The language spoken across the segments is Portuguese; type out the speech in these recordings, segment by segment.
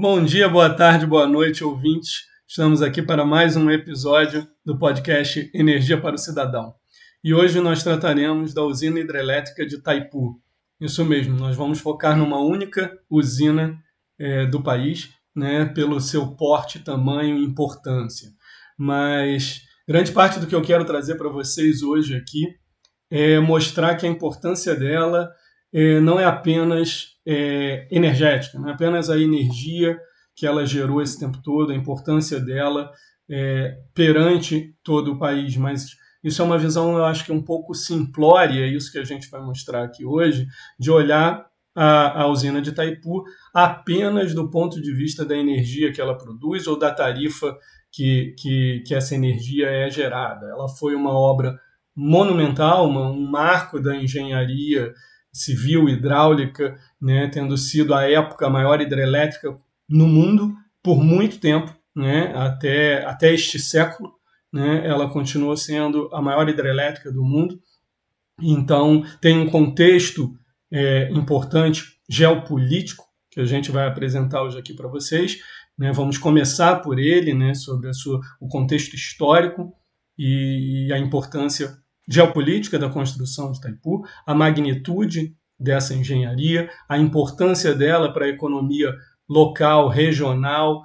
Bom dia, boa tarde, boa noite, ouvintes. Estamos aqui para mais um episódio do podcast Energia para o Cidadão. E hoje nós trataremos da usina hidrelétrica de Itaipu. Isso mesmo, nós vamos focar numa única usina do país, né, pelo seu porte, tamanho e importância. Mas grande parte do que eu quero trazer para vocês hoje aqui é mostrar que a importância dela não é apenas energética, não é apenas a energia que ela gerou esse tempo todo, a importância dela perante todo o país, mas isso é uma visão, eu acho que um pouco simplória, é isso que a gente vai mostrar aqui hoje, de olhar a usina de Itaipu apenas do ponto de vista da energia que ela produz ou da tarifa que essa energia é gerada. Ela foi uma obra monumental, um marco da engenharia civil hidráulica, né, tendo sido à época a maior hidrelétrica no mundo por muito tempo, né, até este século, né, ela continuou sendo a maior hidrelétrica do mundo. Então tem um contexto importante geopolítico que a gente vai apresentar hoje aqui para vocês, né. Vamos começar por ele, né, sobre o contexto histórico e a importância geopolítica da construção de Itaipu, a magnitude dessa engenharia, a importância dela para a economia local, regional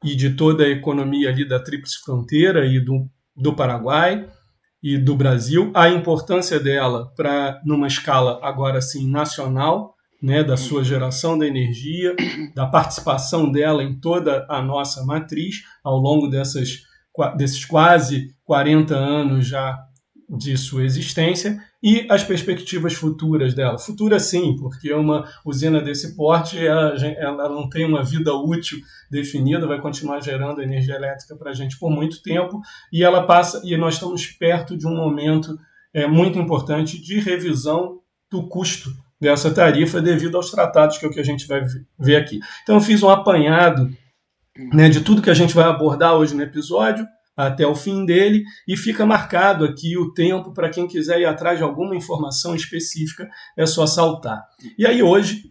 e de toda a economia ali da Tríplice Fronteira e do Paraguai e do Brasil, a importância dela para, numa escala agora sim nacional, né, da sua geração de energia, da participação dela em toda a nossa matriz ao longo desses quase 40 anos já de sua existência e as perspectivas futuras dela. Futura sim, porque uma usina desse porte ela não tem uma vida útil definida, vai continuar gerando energia elétrica para a gente por muito tempo e ela passa, e nós estamos perto de um momento muito importante de revisão do custo dessa tarifa devido aos tratados, que é o que a gente vai ver aqui. Então eu fiz um apanhado, né, de tudo que a gente vai abordar hoje no episódio até o fim dele, e fica marcado aqui o tempo para quem quiser ir atrás de alguma informação específica, é só saltar. E aí hoje,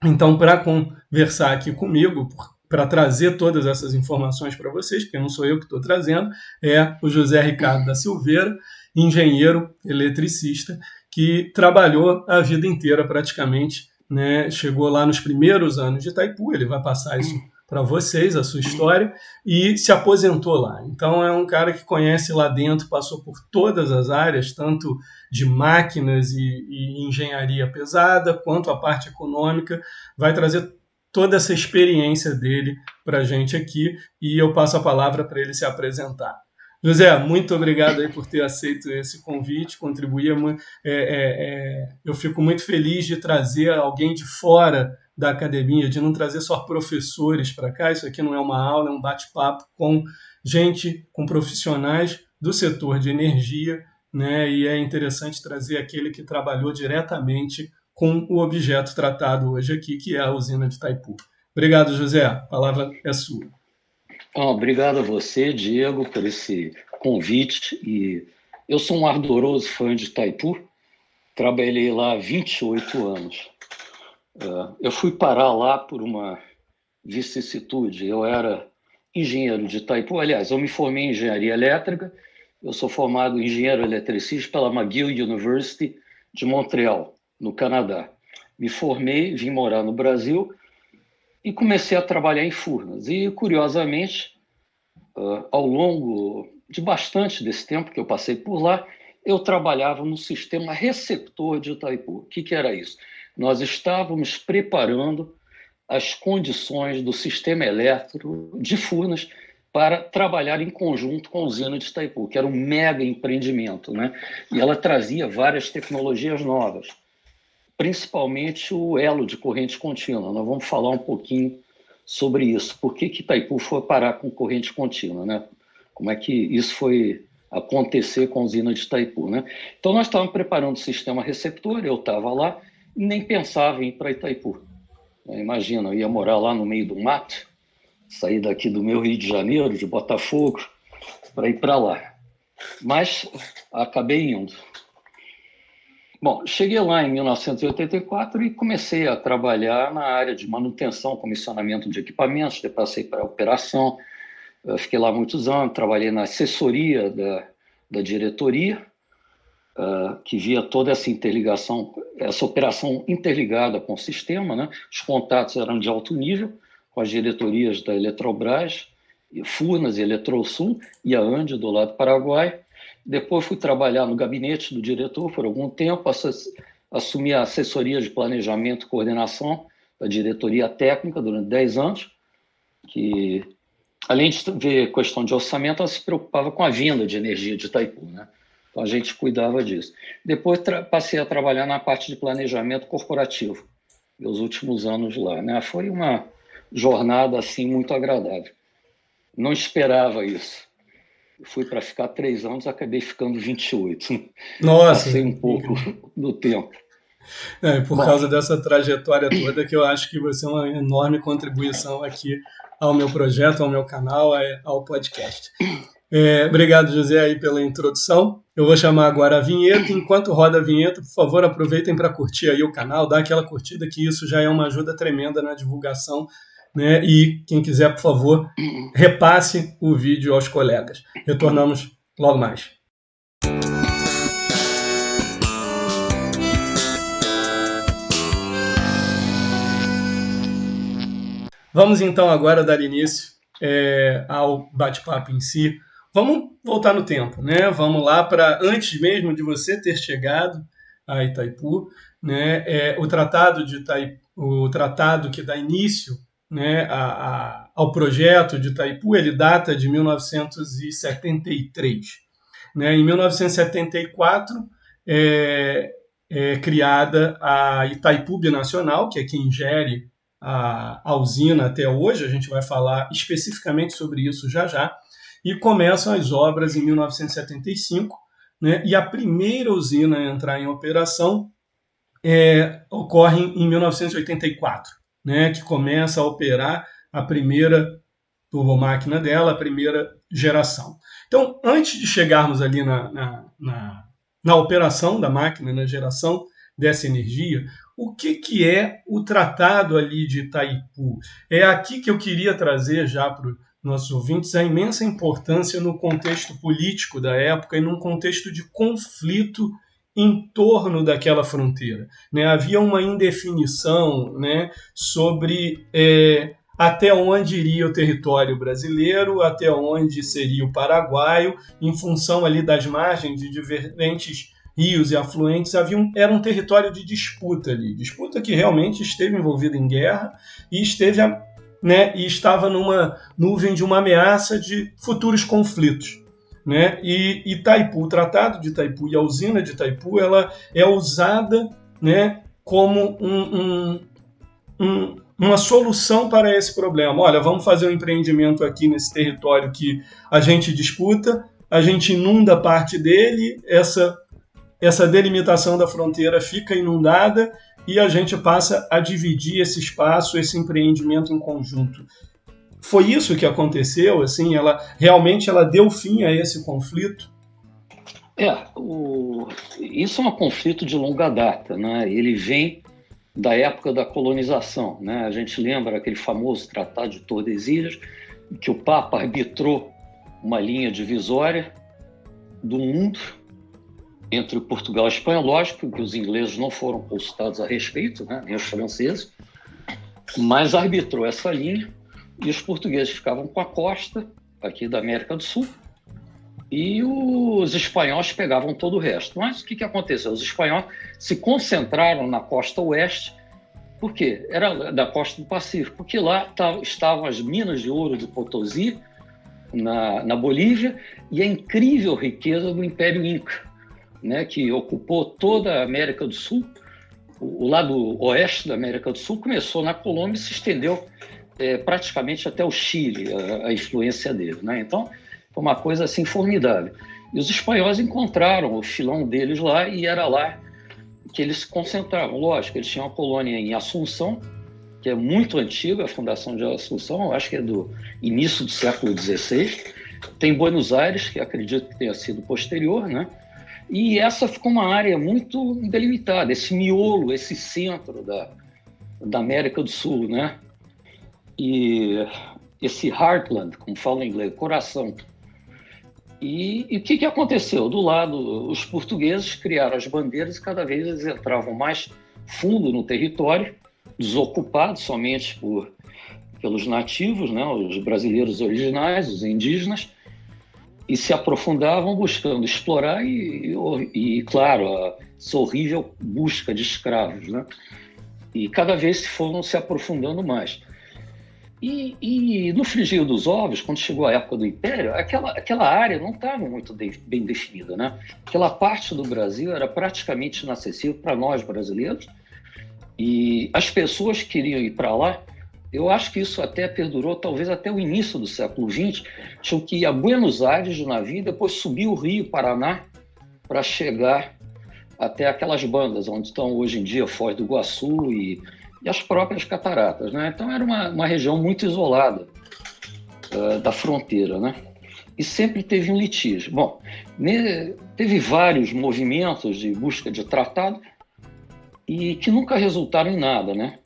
então, para conversar aqui comigo, para trazer todas essas informações para vocês, porque não sou eu que estou trazendo, é o José Ricardo da Silveira, engenheiro eletricista, que trabalhou a vida inteira praticamente, né? Chegou lá nos primeiros anos de Itaipu, ele vai passar isso para vocês, a sua história, e se aposentou lá. Então é um cara que conhece lá dentro, passou por todas as áreas, tanto de máquinas e engenharia pesada, quanto a parte econômica, vai trazer toda essa experiência dele para a gente aqui, e eu passo a palavra para ele se apresentar. José, muito obrigado aí por ter aceito esse convite, contribuir. Eu fico muito feliz de trazer alguém de fora da academia, de não trazer só professores para cá. Isso aqui não é uma aula, é um bate-papo com gente, com profissionais do setor de energia, né? E é interessante trazer aquele que trabalhou diretamente com o objeto tratado hoje aqui, que é a usina de Itaipu. Obrigado, José. A palavra é sua. Obrigado a você, Diego, por esse convite. E eu sou um ardoroso fã de Itaipu, trabalhei lá há 28 anos. Eu fui parar lá por uma vicissitude. Eu era engenheiro de Itaipu, aliás, eu me formei em engenharia elétrica, eu sou formado em engenheiro eletricista pela McGill University de Montreal, no Canadá. Me formei, vim morar no Brasil e comecei a trabalhar em Furnas. E, curiosamente, ao longo de bastante desse tempo que eu passei por lá, eu trabalhava no sistema receptor de Itaipu. O que era isso? Nós estávamos preparando as condições do sistema elétrico de Furnas para trabalhar em conjunto com a usina de Itaipu, que era um mega empreendimento, né? E ela trazia várias tecnologias novas, principalmente o elo de corrente contínua. Nós vamos falar um pouquinho sobre isso. Por que Itaipu foi parar com corrente contínua, né? Como é que isso foi acontecer com a usina de Itaipu, né? Então, nós estávamos preparando o sistema receptor, eu estava lá, e nem pensava em ir para Itaipu. Imagina, eu ia morar lá no meio do mato, sair daqui do meu Rio de Janeiro, de Botafogo, para ir para lá. Mas acabei indo. Bom, cheguei lá em 1984 e comecei a trabalhar na área de manutenção, comissionamento de equipamentos, depois passei para a operação. Eu fiquei lá muitos anos, trabalhei na assessoria da diretoria, que via toda essa interligação, essa operação interligada com o sistema, né? Os contatos eram de alto nível, com as diretorias da Eletrobras, Furnas e Eletrosul, e a ANDE do lado do Paraguai. Depois fui trabalhar no gabinete do diretor por algum tempo, assumi a assessoria de planejamento e coordenação da diretoria técnica durante 10 anos, que, além de ver questão de orçamento, ela se preocupava com a venda de energia de Itaipu, né? Então a gente cuidava disso. Depois passei a trabalhar na parte de planejamento corporativo, meus últimos anos lá, né? Foi uma jornada assim muito agradável. Não esperava isso. Fui para ficar 3 anos, acabei ficando 28. Nossa! Passei um pouco do tempo. Por causa dessa trajetória toda, que eu acho que você é uma enorme contribuição aqui ao meu projeto, ao meu canal, ao podcast. Obrigado, José, aí pela introdução. Eu vou chamar agora a vinheta. Enquanto roda a vinheta, por favor, aproveitem para curtir aí o canal, dar aquela curtida, que isso já é uma ajuda tremenda na divulgação, né? E quem quiser, por favor, repasse o vídeo aos colegas. Retornamos logo mais. Vamos então agora dar início ao bate-papo em si. Vamos voltar no tempo, né? Vamos lá para antes mesmo de você ter chegado a Itaipu, né? O tratado de Itaipu, o tratado que dá início, né, ao projeto de Itaipu, ele data de 1973. Né? Em 1974 é criada a Itaipu Binacional, que é quem gere a usina até hoje. A gente vai falar especificamente sobre isso já já. E começam as obras em 1975, né? E a primeira usina a entrar em operação ocorre em 1984. Né, que começa a operar a primeira turbomáquina dela, a primeira geração. Então, antes de chegarmos ali na operação da máquina, na geração dessa energia, o que é o tratado ali de Itaipu? É aqui que eu queria trazer já para os nossos ouvintes a imensa importância no contexto político da época e num contexto de conflito em torno daquela fronteira. Né? Havia uma indefinição, né, sobre até onde iria o território brasileiro, até onde seria o paraguaio, em função ali das margens de diferentes rios e afluentes. Era um território de disputa ali, disputa que realmente esteve envolvida em guerra e estava numa nuvem de uma ameaça de futuros conflitos. Né? E Itaipu, o Tratado de Itaipu e a usina de Itaipu, ela é usada, né, como uma solução para esse problema. Olha, vamos fazer um empreendimento aqui nesse território que a gente disputa, a gente inunda parte dele, essa delimitação da fronteira fica inundada e a gente passa a dividir esse espaço, esse empreendimento em conjunto. Foi isso que aconteceu? Assim, ela deu fim a esse conflito? Isso é um conflito de longa data, né? Ele vem da época da colonização, né? A gente lembra aquele famoso Tratado de Tordesilhas, que o Papa arbitrou uma linha divisória do mundo entre Portugal e Espanha. Lógico que os ingleses não foram consultados a respeito, né? Nem os franceses, mas arbitrou essa linha. E os portugueses ficavam com a costa aqui da América do Sul e os espanhóis pegavam todo o resto. Mas o que aconteceu? Os espanhóis se concentraram na costa oeste, porque era da costa do Pacífico, porque lá estavam as minas de ouro de Potosí, na Bolívia, e a incrível riqueza do Império Inca, né, que ocupou toda a América do Sul. O lado oeste da América do Sul começou na Colômbia e se estendeu praticamente até o Chile, a influência dele, né? Então, foi uma coisa assim formidável. E os espanhóis encontraram o filão deles lá e era lá que eles se concentravam. Lógico, eles tinham uma colônia em Assunção, que é muito antiga, a fundação de Assunção, eu acho que é do início do século XVI. Tem Buenos Aires, que acredito que tenha sido posterior, né? E essa ficou uma área muito delimitada, esse miolo, esse centro da América do Sul, né? E esse heartland, como fala em inglês, coração. E o que aconteceu? Do lado, os portugueses criaram as bandeiras e cada vez eles entravam mais fundo no território, desocupados somente pelos nativos, né, os brasileiros originais, os indígenas, e se aprofundavam buscando explorar e claro, essa horrível busca de escravos, né? E cada vez foram se aprofundando mais. E no frigir dos ovos, quando chegou a época do Império, aquela área não estava muito bem definida, né? Aquela parte do Brasil era praticamente inacessível para nós brasileiros, e as pessoas que queriam ir para lá. Eu acho que isso até perdurou, talvez até o início do século XX, tinham que ir a Buenos Aires de navio, depois subir o Rio Paraná para chegar até aquelas bandas onde estão hoje em dia Foz do Iguaçu e as próprias cataratas, né? Então era uma região muito isolada da fronteira, né? E sempre teve um litígio. Bom, teve vários movimentos de busca de tratado e que nunca resultaram em nada, né?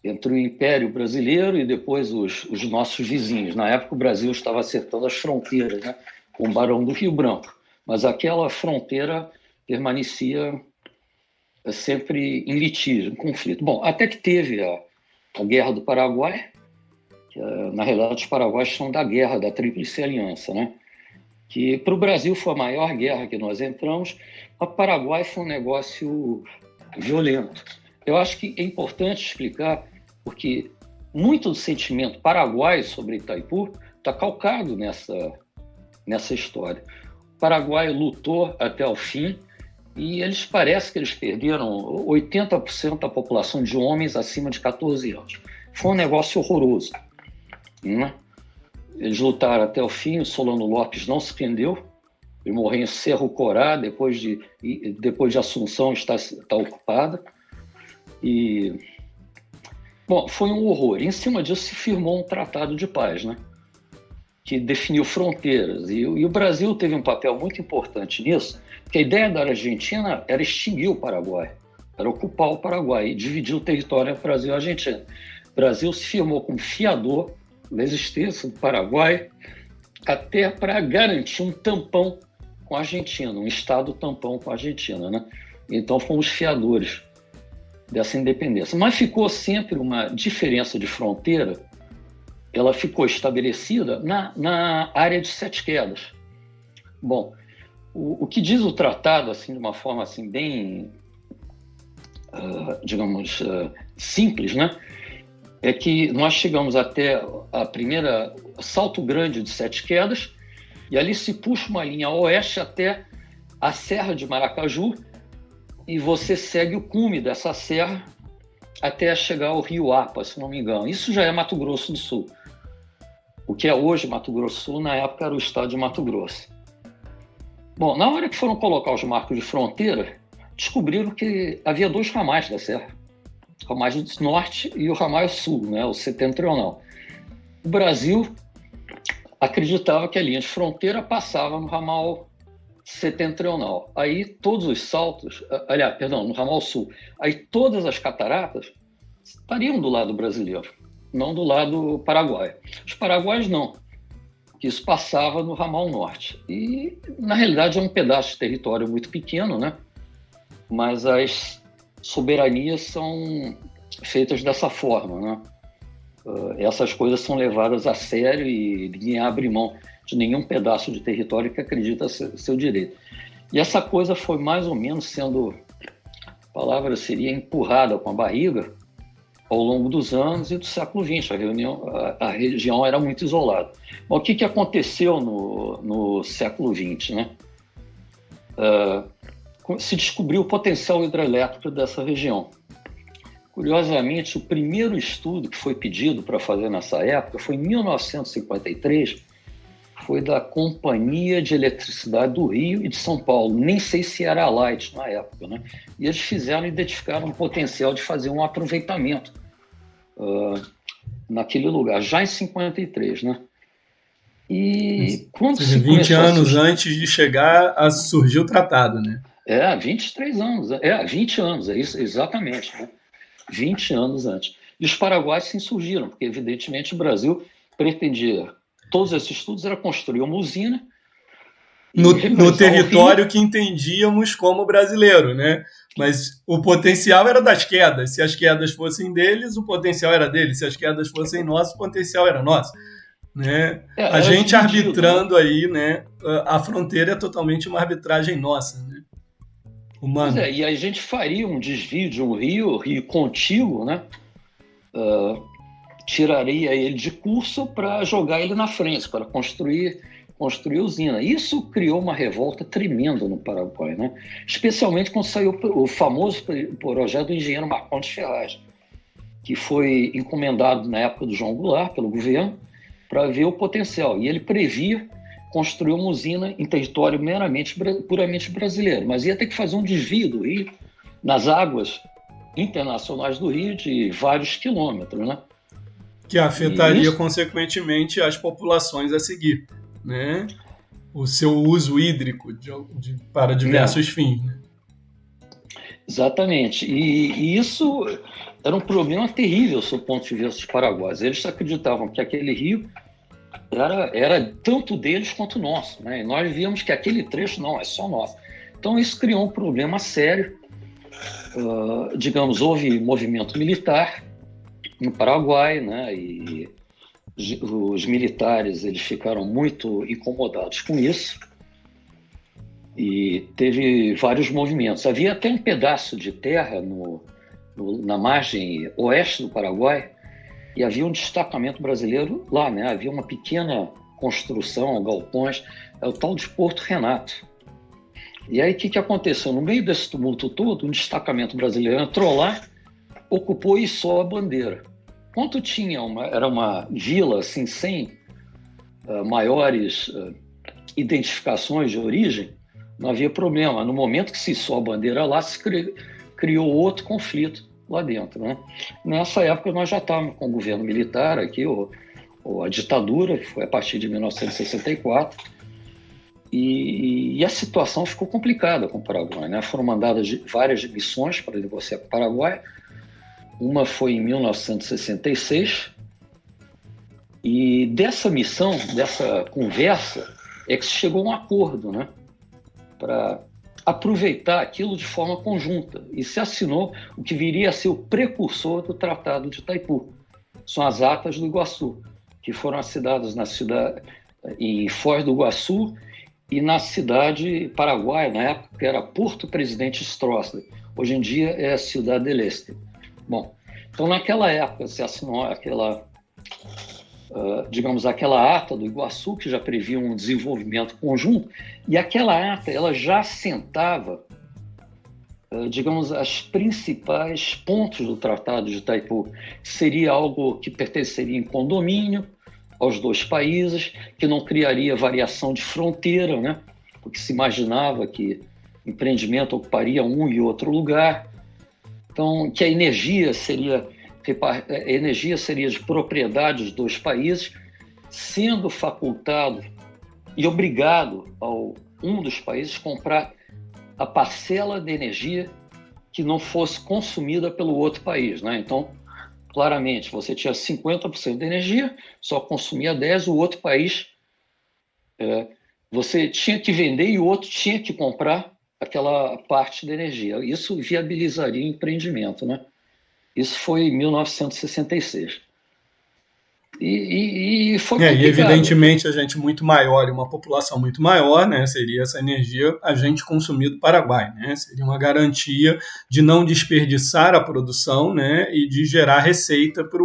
Entre o Império Brasileiro e depois os nossos vizinhos. Na época, o Brasil estava acertando as fronteiras, né, com o Barão do Rio Branco, mas aquela fronteira permanecia sempre em litígio, em conflito. Bom, até que teve a Guerra do Paraguai, que, na realidade, os paraguaios são da Guerra da Tríplice Aliança, né, que para o Brasil foi a maior guerra que nós entramos, mas o Paraguai foi um negócio violento. Eu acho que é importante explicar, porque muito do sentimento paraguaio sobre Itaipu está calcado nessa história. O Paraguai lutou até o fim e parece que eles perderam 80% da população de homens acima de 14 anos. Foi um negócio horroroso, né? Eles lutaram até o fim, o Solano Lopes não se prendeu, ele morreu em Cerro Corá, depois de Assunção está ocupada. Bom, foi um horror. Em cima disso se firmou um tratado de paz, né? Que definiu fronteiras. E o Brasil teve um papel muito importante nisso, porque a ideia da Argentina era extinguir o Paraguai, era ocupar o Paraguai e dividir o território entre Brasil e Argentina. O Brasil se firmou como fiador da existência do Paraguai até para garantir um tampão com a Argentina, um estado tampão com a Argentina, né? Então fomos fiadores dessa independência. Mas ficou sempre uma diferença de fronteira, ela ficou estabelecida na área de Sete Quedas. Bom, o que diz o tratado, assim, de uma forma assim, bem, digamos, simples, né? É que nós chegamos até a primeira Salto Grande de Sete Quedas e ali se puxa uma linha a oeste até a Serra de Maracaju, e você segue o cume dessa serra até chegar ao Rio Apa, se não me engano. Isso já é Mato Grosso do Sul. O que é hoje Mato Grosso do Sul, na época era o estado de Mato Grosso. Bom, na hora que foram colocar os marcos de fronteira, descobriram que havia dois ramais da serra. O ramal norte e o ramal sul, né, o setentrional. O Brasil acreditava que a linha de fronteira passava no ramal setentrional. Aí todos os saltos, no ramal sul, aí todas as cataratas estariam do lado brasileiro, não do lado paraguaio. Os paraguaios não, que isso passava no ramal norte. E, na realidade, é um pedaço de território muito pequeno, né? Mas as soberanias são feitas dessa forma, né? Essas coisas são levadas a sério e ninguém abre mão de nenhum pedaço de território que acredita ser seu direito. E essa coisa foi mais ou menos sendo, a palavra seria empurrada com a barriga ao longo dos anos e do século XX. A região era muito isolada. Mas o que aconteceu no século XX, né? Se descobriu o potencial hidrelétrico dessa região. Curiosamente, o primeiro estudo que foi pedido para fazer nessa época foi em 1953, foi da Companhia de Eletricidade do Rio e de São Paulo. Nem sei se era a Light na época, né? E eles identificaram um potencial de fazer um aproveitamento naquele lugar, já em 53, né? E Ou quando seja, se 20 começou a anos surgir... antes de chegar a surgir o tratado, né? 23 anos. 20 anos, é isso, exatamente. Né? 20 anos antes. E os paraguaios se insurgiram, porque, evidentemente, o Brasil pretendia... Todos esses estudos era construir uma usina e No represar o território rio. que entendíamos como brasileiro, né? Mas o potencial era das quedas. Se as quedas fossem deles, o potencial era deles. Se as quedas fossem nossas, o potencial era nosso, né? A Era gente dividido, né? arbitrando aí, né? A fronteira é totalmente uma arbitragem nossa, né? Pois Humana. é, e a gente faria um desvio de um rio contíguo, né? Tiraria ele de curso para jogar ele na frente, para construir usina. Isso criou uma revolta tremenda no Paraguai, né? Especialmente quando saiu o famoso projeto do engenheiro Marcondes Ferraz, que foi encomendado na época do João Goulart pelo governo para ver o potencial. E ele previa construir uma usina em território puramente brasileiro, mas ia ter que fazer um desvio do rio nas águas internacionais do rio de vários quilômetros, né? Que E afetaria, isso, consequentemente, as populações a seguir, né? O seu uso hídrico para né? diversos fins, né? Exatamente. E isso era um problema terrível, sob o ponto de vista dos paraguaios. Eles acreditavam que aquele rio era tanto deles quanto nosso, né? E nós víamos que aquele trecho não é só nosso. Então isso criou um problema sério. Digamos, houve movimento militar no Paraguai, né? E os militares eles ficaram muito incomodados com isso e teve vários movimentos. Havia até um pedaço de terra na margem oeste do Paraguai e havia um destacamento brasileiro lá, né? Havia uma pequena construção, galpões, é o tal de Porto Renato. E aí o que aconteceu? No meio desse tumulto todo, um destacamento brasileiro entrou lá, ocupou e içou a bandeira. Quanto tinha era uma vila assim, sem maiores identificações de origem, não havia problema. No momento que se içou a bandeira lá, se criou outro conflito lá dentro, né? Nessa época nós já estávamos com o governo militar aqui, a ditadura, que foi a partir de 1964, e a situação ficou complicada com o Paraguai, né? Foram mandadas várias missões para negociar com o Paraguai. Uma foi em 1966, e dessa missão, dessa conversa, é que se chegou a um acordo, né? Para aproveitar aquilo de forma conjunta. E se assinou o que viria a ser o precursor do Tratado de Itaipu. São as Atas do Iguaçu, que foram assinadas em Foz do Iguaçu e na cidade paraguaia, na época, que era Porto Presidente Stroessner. Hoje em dia é Ciudad del Este. Bom, então naquela época se assinou aquela ata do Iguaçu, que já previa um desenvolvimento conjunto, e aquela ata ela já assentava, as principais pontos do Tratado de Itaipu. Seria algo que pertenceria em condomínio aos dois países, que não criaria variação de fronteira, né? Porque se imaginava que empreendimento ocuparia um e outro lugar. Então, que a energia seria de propriedade dos dois países, sendo facultado e obrigado um dos países comprar a parcela de energia que não fosse consumida pelo outro país, né? Então, claramente, você tinha 50% de energia, só consumia 10%, o outro país você tinha que vender e o outro tinha que comprar aquela parte da energia. Isso viabilizaria o empreendimento, né? Isso foi em 1966. E foi E complicado. evidentemente a gente muito maior e uma população muito maior, né, seria essa energia a gente consumir do Paraguai, né, seria uma garantia de não desperdiçar a produção, né, e de gerar receita para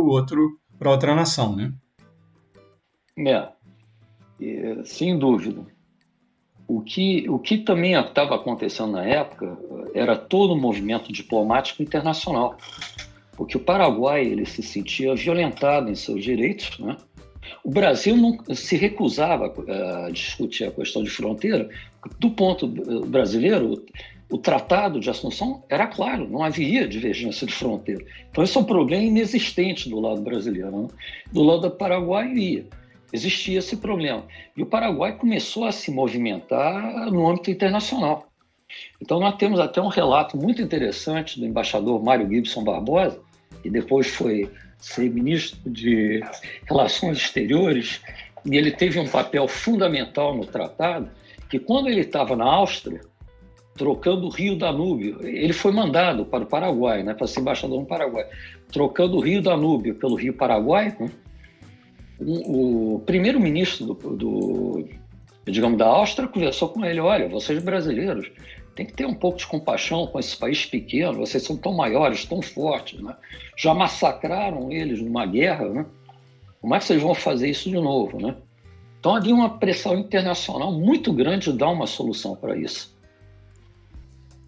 outra nação, né. Sem dúvida. O que também estava acontecendo na época era todo o movimento diplomático internacional, porque o Paraguai ele se sentia violentado em seus direitos, né? O Brasil não se recusava a discutir a questão de fronteira. Do ponto brasileiro, o Tratado de Assunção era claro, não havia divergência de fronteira. Então, esse é um problema inexistente do lado brasileiro, né? Do lado do Paraguai, ia. existia esse problema. E o Paraguai começou a se movimentar no âmbito internacional. Então, nós temos até um relato muito interessante do embaixador Mário Gibson Barbosa, que depois foi ser ministro de Relações Exteriores, e ele teve um papel fundamental no tratado, que quando ele estava na Áustria, trocando o Rio Danúbio, ele foi mandado para o Paraguai, né, para ser embaixador no Paraguai, trocando o Rio Danúbio pelo Rio Paraguai, né, o primeiro-ministro da Áustria conversou com ele: olha, vocês brasileiros têm que ter um pouco de compaixão com esse país pequeno, vocês são tão maiores, tão fortes, né? Já massacraram eles numa guerra, né? Como é que vocês vão fazer isso de novo, né? Então havia uma pressão internacional muito grande de dar uma solução para isso.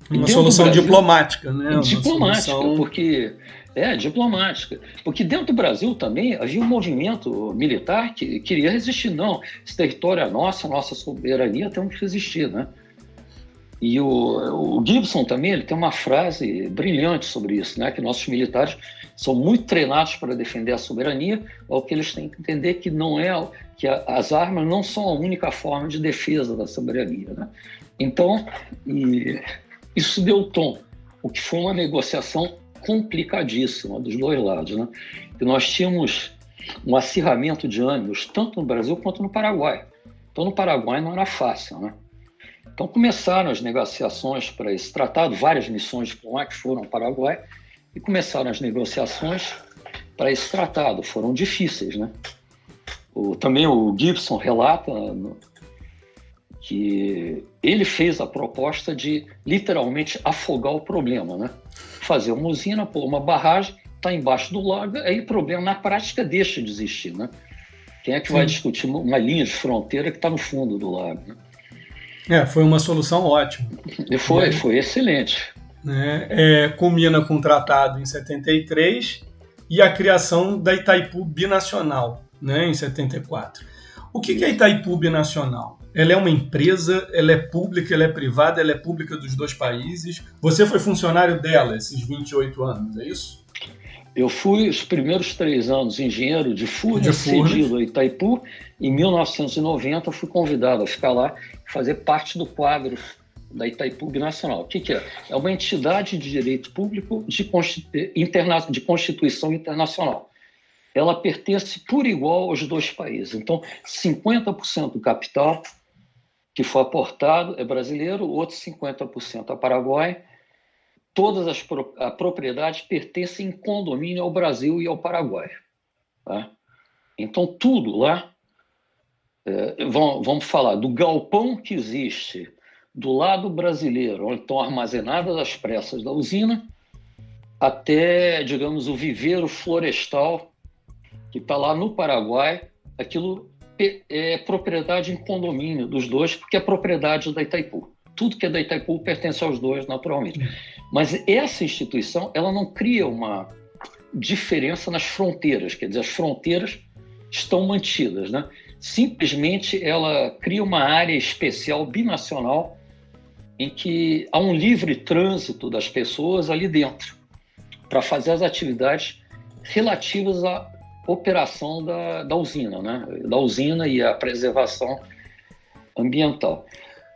Uma solução diplomática, né? Diplomática, diplomática. Porque dentro do Brasil também havia um movimento militar que queria resistir. Não, esse território é nosso, a nossa soberania, temos que resistir, né? E o Gibson também, ele tem uma frase brilhante sobre isso, né? Que nossos militares são muito treinados para defender a soberania, ao que eles têm que entender que não é que as armas não são a única forma de defesa da soberania, né? Então, isso deu tom, o que foi uma negociação complicadíssima dos dois lados, né? E nós tínhamos um acirramento de ânimos tanto no Brasil quanto no Paraguai. Então, no Paraguai não era fácil, né? Então começaram as negociações para esse tratado, várias missões diplomáticas foram ao Paraguai, e começaram as negociações para esse tratado. Foram difíceis, né? Também o Gibson relata que ele fez a proposta de literalmente afogar o problema, né? Fazer uma usina, pôr uma barragem, está embaixo do lago, aí o problema na prática deixa de existir, né? Quem é que vai discutir uma linha de fronteira que está no fundo do lago, né? Foi uma solução ótima. Foi excelente. Culmina com o tratado em 73 e a criação da Itaipu Binacional, né, em 74. O que é a Itaipu Binacional? Ela é uma empresa, ela é pública, ela é privada, ela é pública dos dois países. Você foi funcionário dela esses 28 anos, é isso? Eu fui os primeiros 3 anos engenheiro de Furnas, cedido a Itaipu. Em 1990 fui convidado a ficar lá e fazer parte do quadro da Itaipu Binacional. O que é? É uma entidade de direito público de constituição internacional. Ela pertence por igual aos dois países. Então, 50% do capital que foi aportado é brasileiro, o outro 50% é Paraguai. Todas as propriedades pertencem em condomínio ao Brasil e ao Paraguai. Tá? Então, tudo lá, vamos falar do galpão que existe do lado brasileiro, onde estão armazenadas as pressas da usina, até, digamos, o viveiro florestal que está lá no Paraguai, aquilo é propriedade em condomínio dos dois, porque é propriedade da Itaipu. Tudo que é da Itaipu pertence aos dois, naturalmente. Mas essa instituição, ela não cria uma diferença nas fronteiras, quer dizer, as fronteiras estão mantidas, né? Simplesmente ela cria uma área especial binacional em que há um livre trânsito das pessoas ali dentro para fazer as atividades relativas à operação da usina, né? Da usina e a preservação ambiental.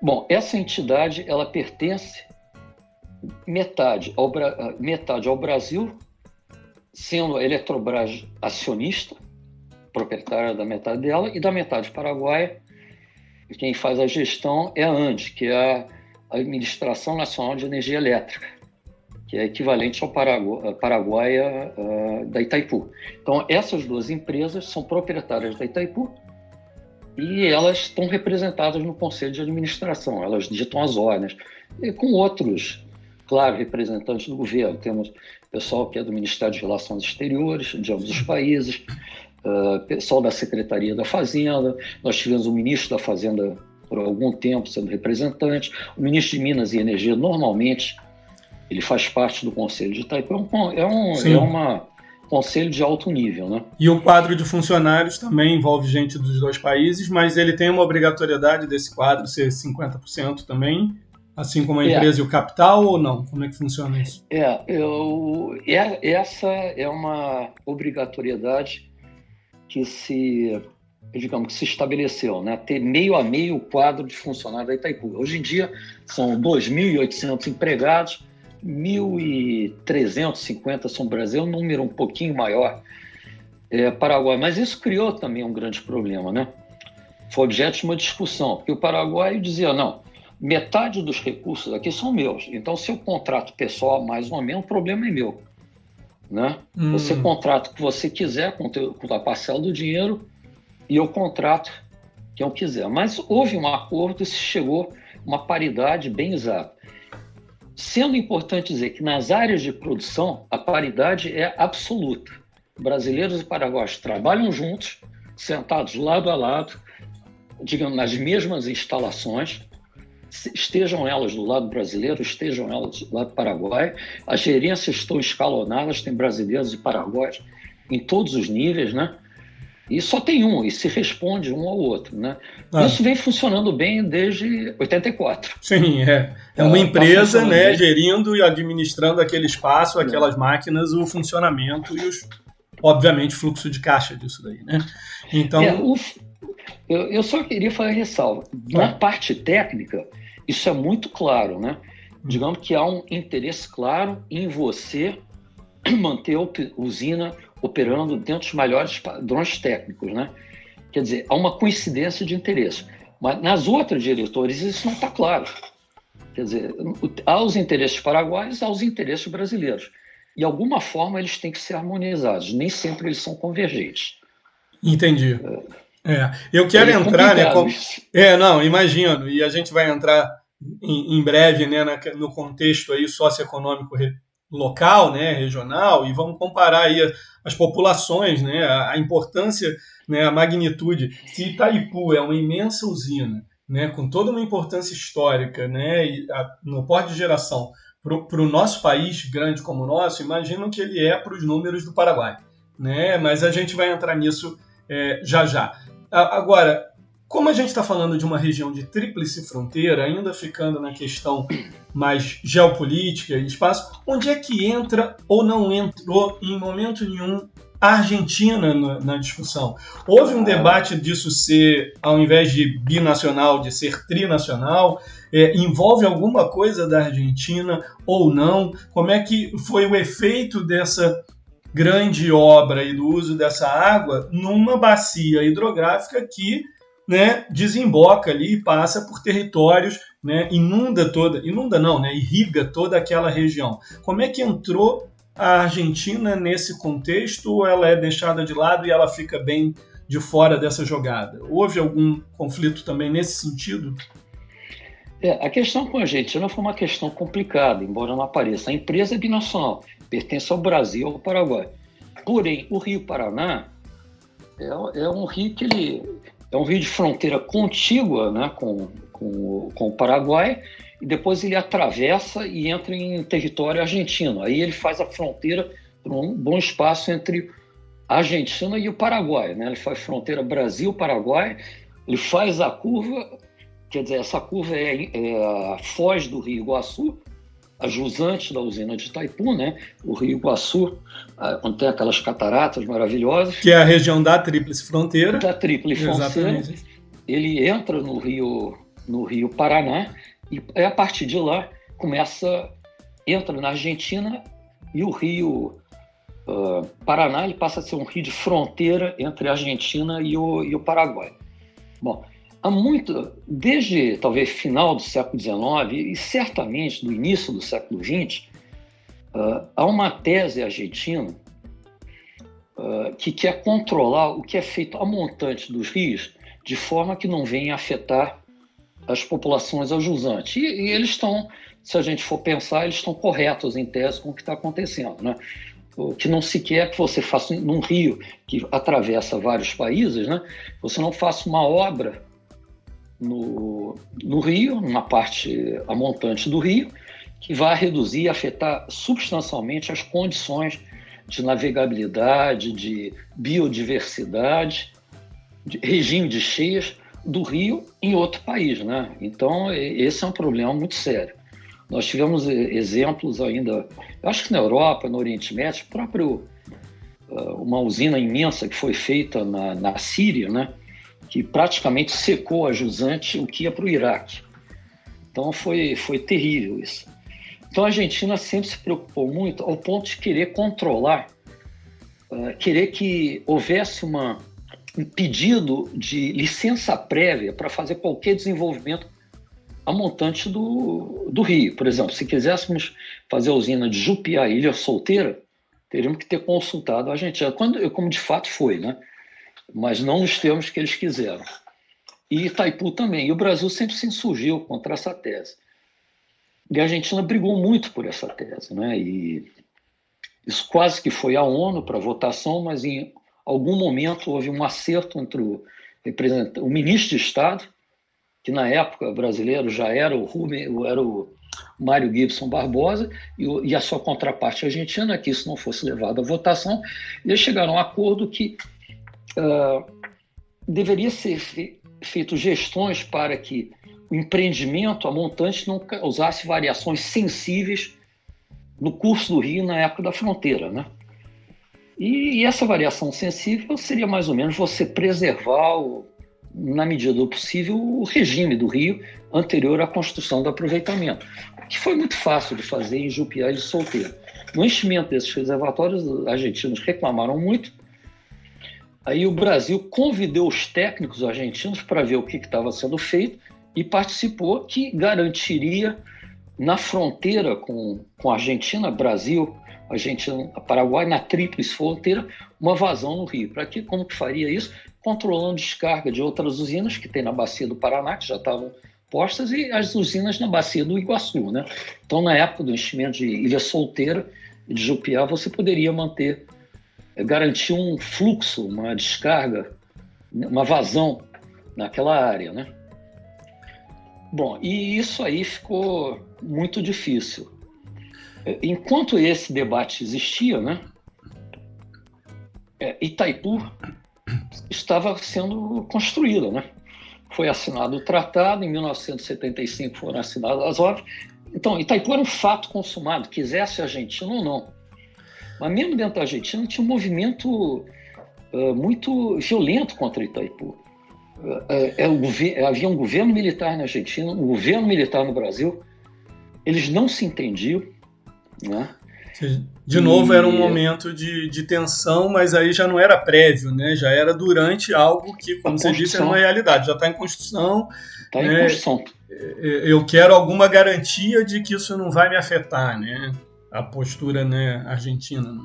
Bom, essa entidade, ela pertence metade ao Brasil, sendo a Eletrobras acionista, proprietária da metade dela, e da metade paraguaia, quem faz a gestão é a ANDE, que é a Administração Nacional de Energia Elétrica, que é equivalente ao Paraguaia da Itaipu. Então, essas duas empresas são proprietárias da Itaipu e elas estão representadas no Conselho de Administração, elas ditam as ordens, e com outros, claro, representantes do governo. Temos pessoal que é do Ministério de Relações Exteriores, de ambos os países, pessoal da Secretaria da Fazenda, nós tivemos o ministro da Fazenda por algum tempo sendo representante, o ministro de Minas e Energia, normalmente, ele faz parte do Conselho de Itaipu, é um conselho de alto nível, né? E o quadro de funcionários também envolve gente dos dois países, mas ele tem uma obrigatoriedade desse quadro ser 50% também, assim como a empresa e o capital, ou não? Como é que funciona isso? Essa é uma obrigatoriedade que se digamos, que se estabeleceu, né? Ter meio a meio o quadro de funcionários da Itaipu. Hoje em dia são 2.800 empregados, 1.350 são no Brasil, um número um pouquinho maior Paraguai. Mas isso criou também um grande problema, né? Foi objeto de uma discussão, porque o Paraguai dizia, não, metade dos recursos aqui são meus, então se eu contrato pessoal mais ou menos, o problema é meu, né? Você contrata o que você quiser com a parcela do dinheiro e eu contrato quem eu quiser. Mas houve um acordo e se chegou a uma paridade bem exata. Sendo importante dizer que nas áreas de produção a paridade é absoluta. Brasileiros e paraguaios trabalham juntos, sentados lado a lado, digamos, nas mesmas instalações, estejam elas do lado brasileiro, estejam elas do lado paraguaio. As gerências estão escalonadas, tem brasileiros e paraguaios em todos os níveis, né? E só tem um, e se responde um ao outro, né? Isso vem funcionando bem desde 84. Sim, é uma empresa, né, gerindo e administrando aquele espaço, aquelas máquinas, o funcionamento e, obviamente, fluxo de caixa disso daí, né? Então... Eu só queria fazer ressalva. Na parte técnica, isso é muito claro, né? Digamos que há um interesse claro em você manter a usina operando dentro dos melhores padrões técnicos, né? Quer dizer, há uma coincidência de interesse. Mas nas outras diretores isso não está claro. Quer dizer, há os interesses paraguaios, há os interesses brasileiros. E, de alguma forma, eles têm que ser harmonizados. Nem sempre eles são convergentes. Entendi. Eu quero entrar, né? Não, imagino. E a gente vai entrar em breve, né, no contexto aí socioeconômico local, né, regional, e vamos comparar aí as populações, né, a importância, né, a magnitude. Se Itaipu é uma imensa usina, né, com toda uma importância histórica, né, no porte de geração para o nosso país grande como o nosso, imagino que ele é para os números do Paraguai, né? Mas a gente vai entrar nisso já já. Agora, como a gente está falando de uma região de tríplice fronteira, ainda ficando na questão mais geopolítica e espaço, onde é que entra ou não entrou em momento nenhum a Argentina na discussão? Houve um debate disso ser, ao invés de binacional, de ser trinacional? Envolve alguma coisa da Argentina ou não? Como é que foi o efeito dessa grande obra e do uso dessa água numa bacia hidrográfica que, né, desemboca ali e passa por territórios, né, irriga toda aquela região? Como é que entrou a Argentina nesse contexto, ou ela é deixada de lado e ela fica bem de fora dessa jogada? Houve algum conflito também nesse sentido? A questão com a Argentina foi uma questão complicada, embora não apareça. A empresa é binacional, pertence ao Brasil e ao Paraguai. Porém, o Rio Paraná é um rio que é um rio de fronteira contígua, né, com o Paraguai, e depois ele atravessa e entra em território argentino. Aí ele faz a fronteira por um bom espaço entre a Argentina e o Paraguai, né? Ele faz fronteira Brasil-Paraguai, ele faz a curva, quer dizer, essa curva é a foz do Rio Iguaçu, a jusante da usina de Itaipu, né? O Rio Iguaçu, onde tem aquelas cataratas maravilhosas. Que é a região da Tríplice Fronteira. Da Tríplice Fronteira. Ele entra no Rio Paraná e a partir de lá entra na Argentina, e o Rio Paraná ele passa a ser um rio de fronteira entre a Argentina e o Paraguai. Bom, desde talvez final do século XIX e certamente do início do século XX, há uma tese argentina que quer controlar o que é feito a montante dos rios de forma que não venha afetar as populações ajusantes. E eles estão, se a gente for pensar, eles estão corretos em tese com o que está acontecendo, né? O que não se quer que você faça num rio que atravessa vários países, né? Você não faça uma obra no rio, numa parte a montante do rio, que vai reduzir e afetar substancialmente as condições de navegabilidade, de biodiversidade, de regime de cheias do rio em outro país, né? Então, esse é um problema muito sério. Nós tivemos exemplos ainda, eu acho que na Europa, no Oriente Médio, uma usina imensa que foi feita na Síria, né? que praticamente secou a jusante o que ia para o Iraque. Então foi terrível isso. Então a Argentina sempre se preocupou muito ao ponto de querer controlar, querer que houvesse um pedido de licença prévia para fazer qualquer desenvolvimento a montante do rio. Por exemplo, se quiséssemos fazer a usina de Jupiá e Ilha Solteira, teríamos que ter consultado a Argentina, como de fato foi, né? Mas não nos termos que eles quiseram. E Itaipu também. E o Brasil sempre se insurgiu contra essa tese. E a Argentina brigou muito por essa tese, né? E isso quase que foi à ONU para votação, mas em algum momento houve um acerto entre o ministro de Estado, que na época brasileiro já era o Mário Gibson Barbosa, e a sua contraparte argentina, que isso não fosse levado à votação, e eles chegaram a um acordo que deveria ser feito gestões para que o empreendimento, a montante, não causasse variações sensíveis no curso do rio na época da fronteira, né? E essa variação sensível seria mais ou menos você preservar, na medida do possível, o regime do rio anterior à construção do aproveitamento, que foi muito fácil de fazer em Jupiá e de Solteira. No enchimento desses reservatórios, os argentinos reclamaram muito. Aí o Brasil convidou os técnicos argentinos para ver o que estava sendo feito e participou, que garantiria na fronteira com a Argentina, Brasil, Argentina, Paraguai, na tríplice fronteira, uma vazão no rio. Para que, como que faria isso? Controlando descarga de outras usinas que tem na bacia do Paraná, que já estavam postas, e as usinas na bacia do Iguaçu, né? Então, na época do enchimento de Ilha Solteira e de Jupiá, você poderia garantir um fluxo, uma descarga, uma vazão naquela área, né? Bom, e isso aí ficou muito difícil. Enquanto esse debate existia, né, Itaipu estava sendo construída, né? Foi assinado o tratado, em 1975 foram assinadas as obras. Então, Itaipu era um fato consumado, quisesse a Argentina ou não. Mas mesmo dentro da Argentina tinha um movimento muito violento contra Itaipu. Havia um governo militar na Argentina, um governo militar no Brasil, eles não se entendiam, né? De novo, era um momento de tensão, mas aí já não era prévio, né? Já era durante algo que, como você disse, era uma realidade. Já está em construção. Está em construção. Eu quero alguma garantia de que isso não vai me afetar, né? A postura, né, argentina.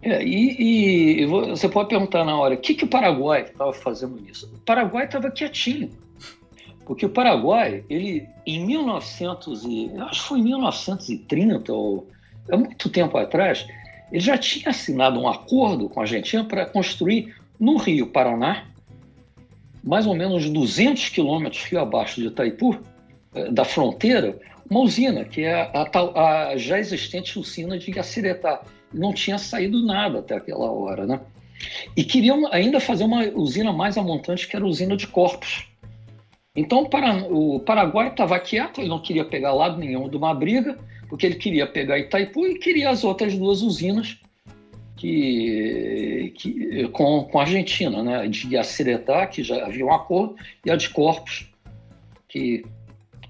E você pode perguntar na hora, o que o Paraguai estava fazendo nisso? O Paraguai estava quietinho. Porque o Paraguai, ele, acho que foi em 1930, ou há muito tempo atrás, ele já tinha assinado um acordo com a Argentina para construir no Rio Paraná, mais ou menos 200 quilômetros rio abaixo de Itaipu, da fronteira, uma usina, que é a já existente usina de Yacyretá. Não tinha saído nada até aquela hora, né? E queriam ainda fazer uma usina mais a montante, que era a usina de Corpus. Então o Paraguai estava quieto, ele não queria pegar lado nenhum de uma briga, porque ele queria pegar Itaipu e queria as outras duas usinas com a Argentina, né? A de Yacyretá, que já havia um acordo, e a de Corpus, que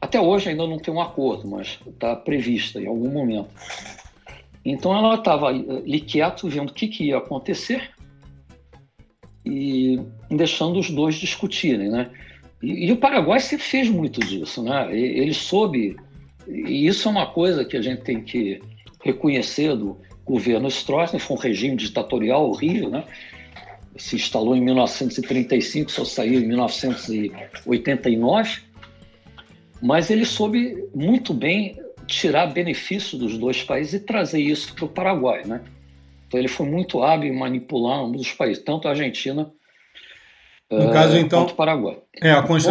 até hoje ainda não tem um acordo, mas está prevista em algum momento. Então ela estava ali quieto, vendo o que ia acontecer e deixando os dois discutirem, né? E o Paraguai sempre fez muito disso, né? Ele soube, e isso é uma coisa que a gente tem que reconhecer do governo Stroessner, foi um regime ditatorial horrível, né? Se instalou em 1935, só saiu em 1989, mas ele soube muito bem tirar benefício dos dois países e trazer isso para o Paraguai, né? Então ele foi muito hábil em manipular ambos os países, tanto a Argentina no caso, então, quanto o Paraguai.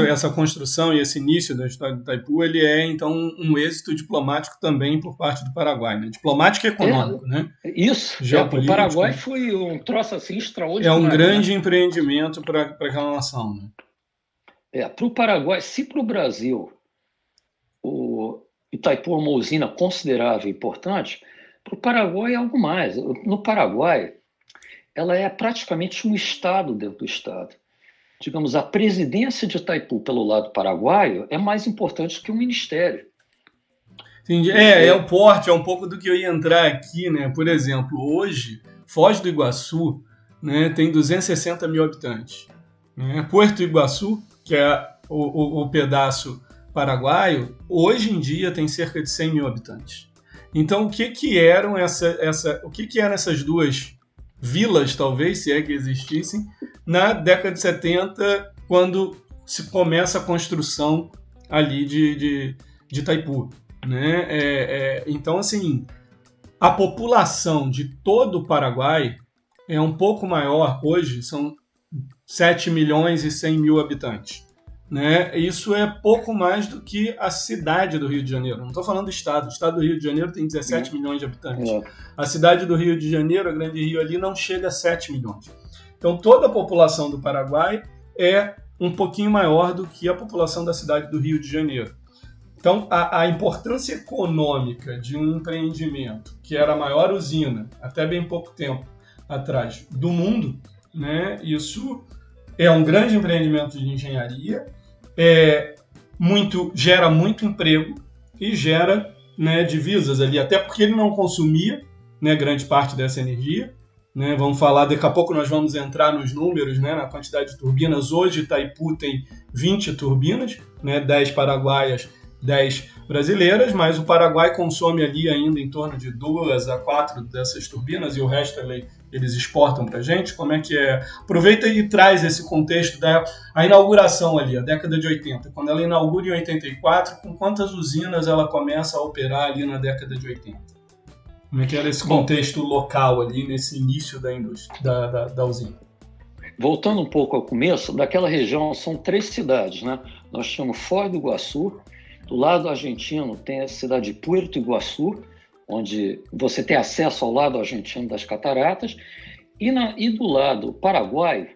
Essa construção e esse início da história do Itaipu, ele é, então, um êxito diplomático também por parte do Paraguai, né? Diplomático e econômico, né? Isso. O Paraguai foi um troço assim extraordinário. É um grande empreendimento para aquela nação, né? Para o Paraguai, se para o Brasil o Itaipu é uma usina considerável e importante, para o Paraguai é algo mais. No Paraguai, ela é praticamente um estado dentro do estado. digamos, a presidência de Itaipu pelo lado paraguaio é mais importante que o ministério. Entendi. É o porte, é um pouco do que eu ia entrar aqui, né? Por exemplo, hoje, Foz do Iguaçu, né, tem 260 mil habitantes. Né? Puerto Iguaçu, que é o pedaço paraguaio, hoje em dia tem cerca de 100 mil habitantes. Então, o que eram essas duas vilas, talvez, se é que existissem, na década de 70, quando se começa a construção ali de Itaipu? Né? Então, assim, a população de todo o Paraguai é um pouco maior hoje, são 7 milhões e 100 mil habitantes. Né? Isso é pouco mais do que a cidade do Rio de Janeiro. Não estou falando do estado. O estado do Rio de Janeiro tem 17 milhões de habitantes. A cidade do Rio de Janeiro, a Grande Rio ali, não chega a 7 milhões. Então, toda a população do Paraguai é um pouquinho maior do que a população da cidade do Rio de Janeiro. Então, a importância econômica de um empreendimento, que era a maior usina, até bem pouco tempo atrás, do mundo, né? Isso é um grande empreendimento de engenharia, gera muito emprego e gera, né, divisas ali, até porque ele não consumia, né, grande parte dessa energia. Né? Vamos falar, daqui a pouco nós vamos entrar nos números, né, na quantidade de turbinas. Hoje, Itaipu tem 20 turbinas, né, 10 paraguaias, 10 brasileiras, mas o Paraguai consome ali ainda em torno de 2 a 4 dessas turbinas e o resto eles exportam para a gente. Como é que é? Aproveita e traz esse contexto da inauguração ali, a década de 80. Quando ela inaugura em 84, com quantas usinas ela começa a operar ali na década de 80? Como é que era esse contexto local ali, nesse início da indústria, da usina? Voltando um pouco ao começo, daquela região são 3 cidades, né? Nós tínhamos Foz do Iguaçu. Do lado argentino tem a cidade de Puerto Iguaçu, onde você tem acesso ao lado argentino das cataratas, e do lado paraguaio,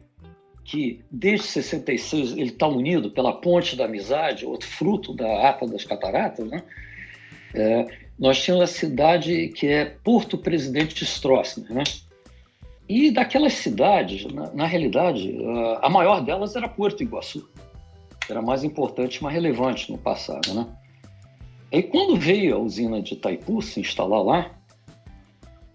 que desde 66 ele está unido pela Ponte da Amizade, outro fruto da APA das Cataratas, né? Nós tínhamos a cidade que é Porto Presidente Stroessner, né? E daquelas cidades, na realidade, a maior delas era Puerto Iguaçu. Era mais importante, mais relevante no passado, né? E quando veio a usina de Itaipu se instalar lá,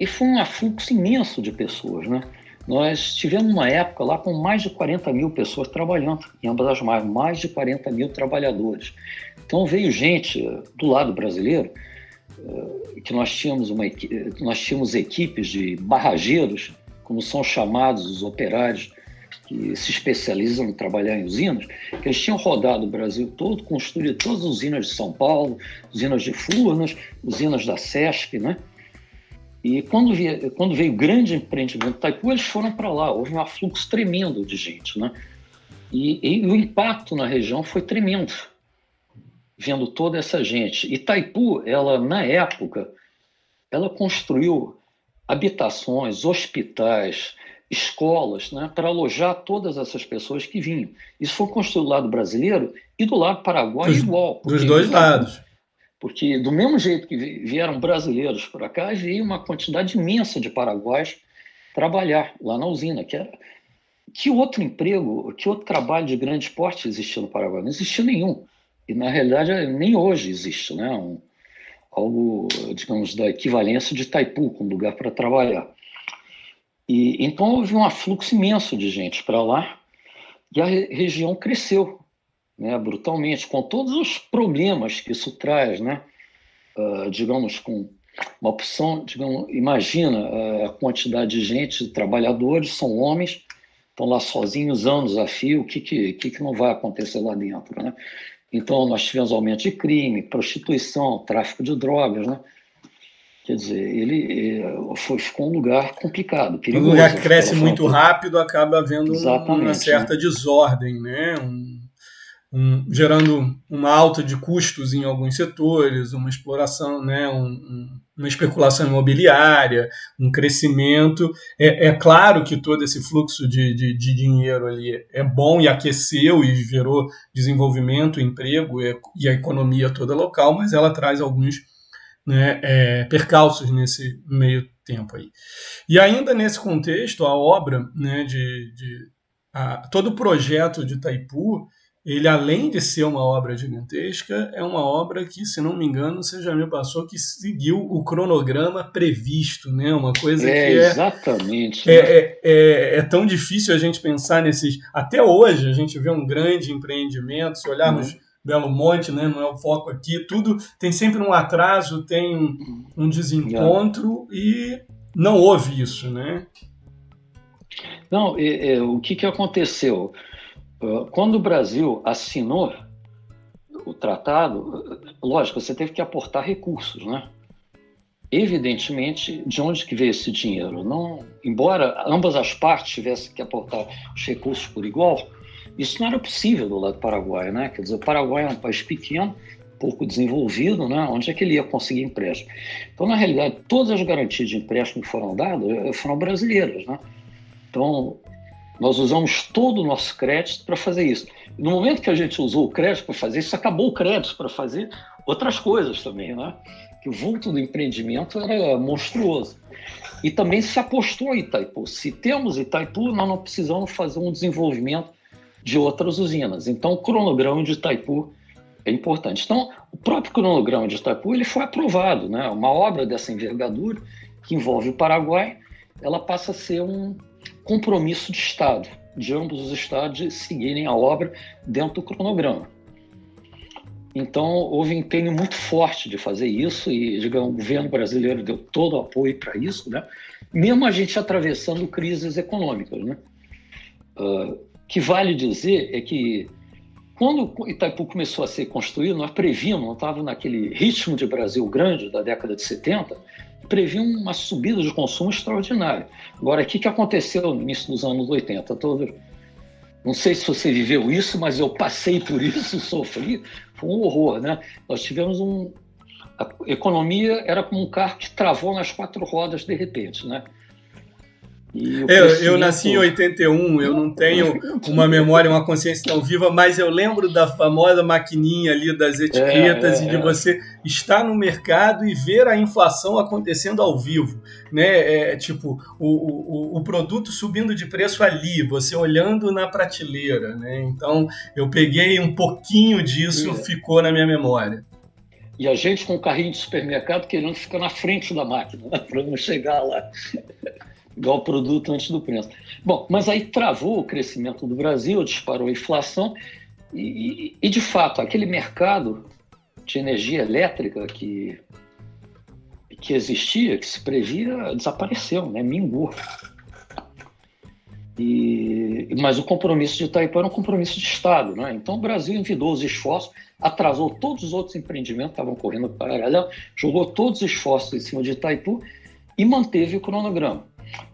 e foi um afluxo imenso de pessoas, né? Nós tivemos uma época lá com mais de 40 mil pessoas trabalhando, em ambas as margens, mais de 40 mil trabalhadores. Então veio gente do lado brasileiro, que nós tínhamos equipes de barrageiros, como são chamados os operários, que se especializam em trabalhar em usinas, que eles tinham rodado o Brasil todo, construído todas as usinas de São Paulo, usinas de Furnas, usinas da Sesc, né? E quando veio o grande empreendimento do Itaipu, eles foram para lá, houve um afluxo tremendo de gente, né? E o impacto na região foi tremendo, vendo toda essa gente. Itaipu, ela, na época, ela construiu habitações, hospitais, escolas, né, para alojar todas essas pessoas que vinham. Isso foi construído do lado brasileiro e do lado paraguaio igual. Dos dois lados. Porque do mesmo jeito que vieram brasileiros para cá, veio uma quantidade imensa de paraguaios trabalhar lá na usina. Que outro emprego, que outro trabalho de grande porte existia no Paraguai? Não existia nenhum. E, na realidade, nem hoje existe, né? Algo, digamos, da equivalência de Itaipu como lugar para trabalhar. E então houve um afluxo imenso de gente para lá e a região cresceu, né, brutalmente, com todos os problemas que isso traz, né? Digamos, com uma opção, digamos, imagina a quantidade de gente, de trabalhadores, são homens, estão lá sozinhos anos a fio, o que não vai acontecer lá dentro, né? Então nós tivemos aumento de crime, prostituição, tráfico de drogas, né? Quer dizer, ficou um lugar complicado, perigoso. Um lugar que cresce muito rápido, acaba havendo uma certa desordem, né? Gerando uma alta de custos em alguns setores, uma exploração, né? Uma especulação imobiliária, um crescimento. É claro que todo esse fluxo de dinheiro ali é bom e aqueceu e gerou desenvolvimento, emprego e a economia toda local, mas ela traz alguns, né, percalços nesse meio tempo aí. E ainda nesse contexto, a obra, né, de todo o projeto de Itaipu, ele além de ser uma obra gigantesca, é uma obra que, se não me engano, você já me passou, que seguiu o cronograma previsto, né? Uma coisa que exatamente. É tão difícil a gente pensar nesses... Até hoje a gente vê um grande empreendimento, se olharmos Belo Monte, né? Não é o foco aqui, tudo tem sempre um atraso, tem um desencontro e não houve isso, né? Não, o que aconteceu? Quando o Brasil assinou o tratado, lógico, você teve que aportar recursos, né? Evidentemente, de onde que veio esse dinheiro? Não, embora ambas as partes tivessem que aportar os recursos por igual, isso não era possível do lado do Paraguai, né? Quer dizer, o Paraguai é um país pequeno, pouco desenvolvido, né? Onde é que ele ia conseguir empréstimo? Então, na realidade, todas as garantias de empréstimo que foram dadas foram brasileiras, né? Então, nós usamos todo o nosso crédito para fazer isso. No momento que a gente usou o crédito para fazer isso, acabou o crédito para fazer outras coisas também, né? Que o vulto do empreendimento era monstruoso. E também se apostou em Itaipu. Se temos Itaipu, nós não precisamos fazer um desenvolvimento de outras usinas. Então, o cronograma de Itaipu é importante. Então, o próprio cronograma de Itaipu ele foi aprovado, né? Uma obra dessa envergadura, que envolve o Paraguai, ela passa a ser um compromisso de Estado, de ambos os Estados de seguirem a obra dentro do cronograma. Então, houve um empenho muito forte de fazer isso e, digamos, o governo brasileiro deu todo o apoio para isso, né? Mesmo a gente atravessando crises econômicas, né? Que vale dizer é que quando Itaipu começou a ser construído, nós prevíamos, não estava naquele ritmo de Brasil grande da década de 70, prevíamos uma subida de consumo extraordinária. Agora, o que aconteceu no início dos anos 80? Não sei se você viveu isso, mas eu passei por isso, sofri, foi um horror, né? Nós tivemos a economia era como um carro que travou nas 4 rodas de repente, né? Eu nasci em 81, eu não tenho uma memória, uma consciência tão viva, mas eu lembro da famosa maquininha ali das etiquetas e de você estar no mercado e ver a inflação acontecendo ao vivo, né? Tipo, o produto subindo de preço ali, você olhando na prateleira, né? Então, eu peguei um pouquinho disso, ficou na minha memória. E a gente com o carrinho de supermercado querendo ficar na frente da máquina, né? Para não chegar lá. Igual o produto antes do preço. Bom, mas aí travou o crescimento do Brasil, disparou a inflação e de fato, aquele mercado de energia elétrica que existia, que se previa, desapareceu, né? Mingou. Mas o compromisso de Itaipu era um compromisso de Estado, né? Então o Brasil envidou os esforços, atrasou todos os outros empreendimentos que estavam correndo paralelo, jogou todos os esforços em cima de Itaipu e manteve o cronograma.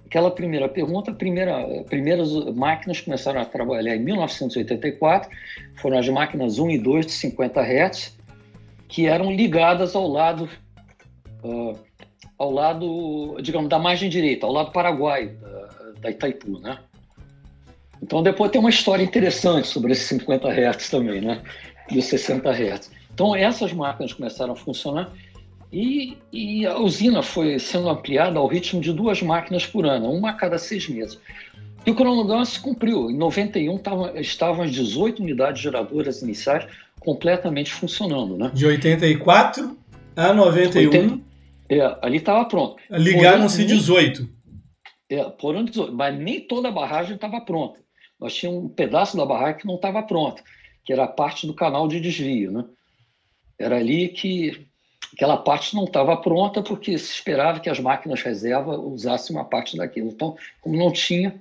Aquela primeira pergunta, primeiras máquinas começaram a trabalhar em 1984, foram as máquinas 1 e 2 de 50 Hz, que eram ligadas ao lado, digamos, da margem direita, ao lado paraguai da Itaipu, né? Então depois tem uma história interessante sobre esses 50 Hz também, né? E os 60 Hz. Então essas máquinas começaram a funcionar e a usina foi sendo ampliada ao ritmo de 2 máquinas por ano, uma a cada 6 meses. E o cronograma se cumpriu. Em 91 estavam as 18 unidades geradoras iniciais completamente funcionando, né? De 84 a 91. Ali estava pronto. Ligaram-se 18. Por ano 18, mas nem toda a barragem estava pronta. Nós tínhamos um pedaço da barragem que não estava pronto, que era a parte do canal de desvio, né? Era ali que aquela parte não estava pronta porque se esperava que as máquinas reserva usassem uma parte daquilo. Então, como não tinha...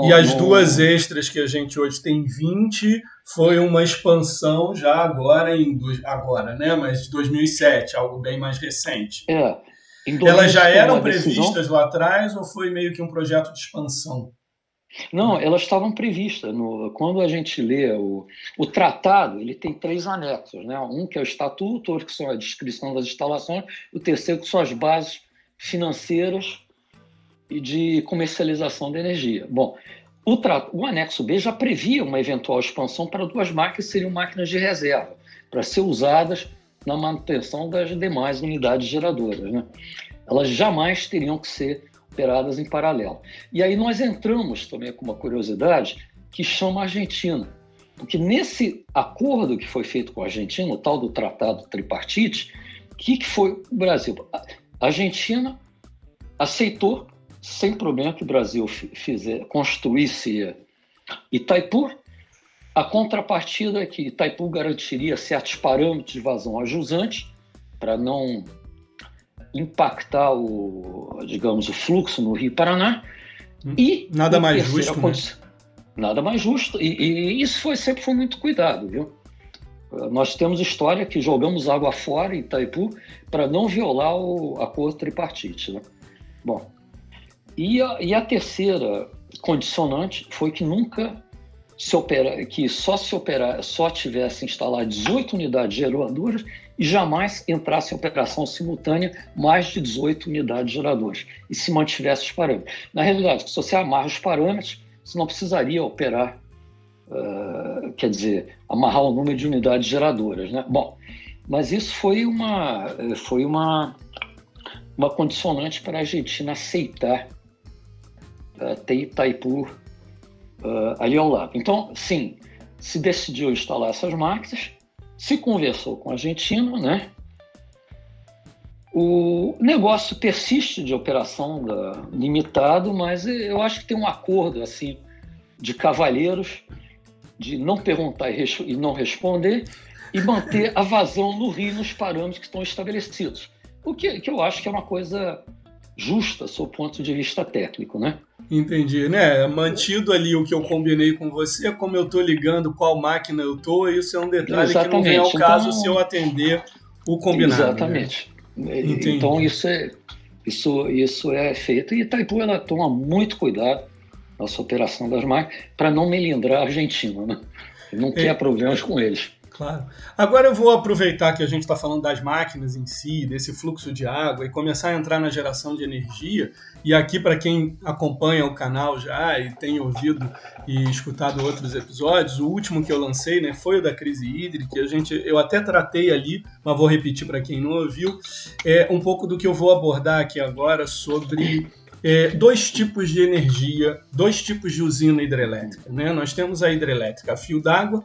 E as 2 extras que a gente hoje tem 20, foi uma expansão já agora, né? Mas 2007, algo bem mais recente. Elas já eram previstas lá atrás ou foi meio que um projeto de expansão? Não, elas estavam previstas. Quando a gente lê o tratado, ele tem 3 anexos, né? Um que é o estatuto, outro que são a descrição das instalações, o terceiro que são as bases financeiras e de comercialização da energia. Bom, o anexo B já previa uma eventual expansão para 2 máquinas que seriam máquinas de reserva, para ser usadas na manutenção das demais unidades geradoras, né? Elas jamais teriam que ser operadas em paralelo. E aí nós entramos também com uma curiosidade que chama a Argentina. Porque nesse acordo que foi feito com a Argentina, o tal do Tratado Tripartite, o que foi o Brasil? A Argentina aceitou, sem problema, que o Brasil construísse Itaipu. A contrapartida é que Itaipu garantiria certos parâmetros de vazão a jusante para não impactar o fluxo no Rio Paraná. E nada mais justo, né? Nada mais justo. E isso sempre foi muito cuidado, viu? Nós temos história que jogamos água fora em Itaipu para não violar o acordo tripartite, né? Bom, e a terceira condicionante foi que nunca só tivesse instalado 18 unidades geradoras e jamais entrasse em operação simultânea mais de 18 unidades geradoras e se mantivesse os parâmetros. Na realidade, se você amarra os parâmetros, você não precisaria operar, amarrar o número de unidades geradoras, né? Bom, mas isso foi uma condicionante para a Argentina aceitar ter Itaipu ali ao lado. Então, sim, se decidiu instalar essas máquinas, se conversou com a Argentina, né? O negócio persiste de operação limitado, mas eu acho que tem um acordo assim de cavalheiros de não perguntar e não responder e manter a vazão no rio nos parâmetros que estão estabelecidos. O que eu acho que é uma coisa justa, sob o ponto de vista técnico, né? Entendi, né? Mantido ali o que eu combinei com você, como eu estou ligando, qual máquina eu estou, isso é um detalhe Exatamente. Que não vem ao caso se eu atender o combinado. Exatamente. Né? Então isso é feito. E Itaipu ela toma muito cuidado na sua operação das máquinas para não melindrar a Argentina, né? Não quer problemas com eles. Claro. Agora eu vou aproveitar que a gente está falando das máquinas em si, desse fluxo de água, e começar a entrar na geração de energia. E aqui, para quem acompanha o canal já e tem ouvido e escutado outros episódios, o último que eu lancei, né, foi o da crise hídrica. Eu até tratei ali, mas vou repetir para quem não ouviu, um pouco do que eu vou abordar aqui agora sobre dois tipos de energia, dois tipos de usina hidrelétrica, né? Nós temos a hidrelétrica a fio d'água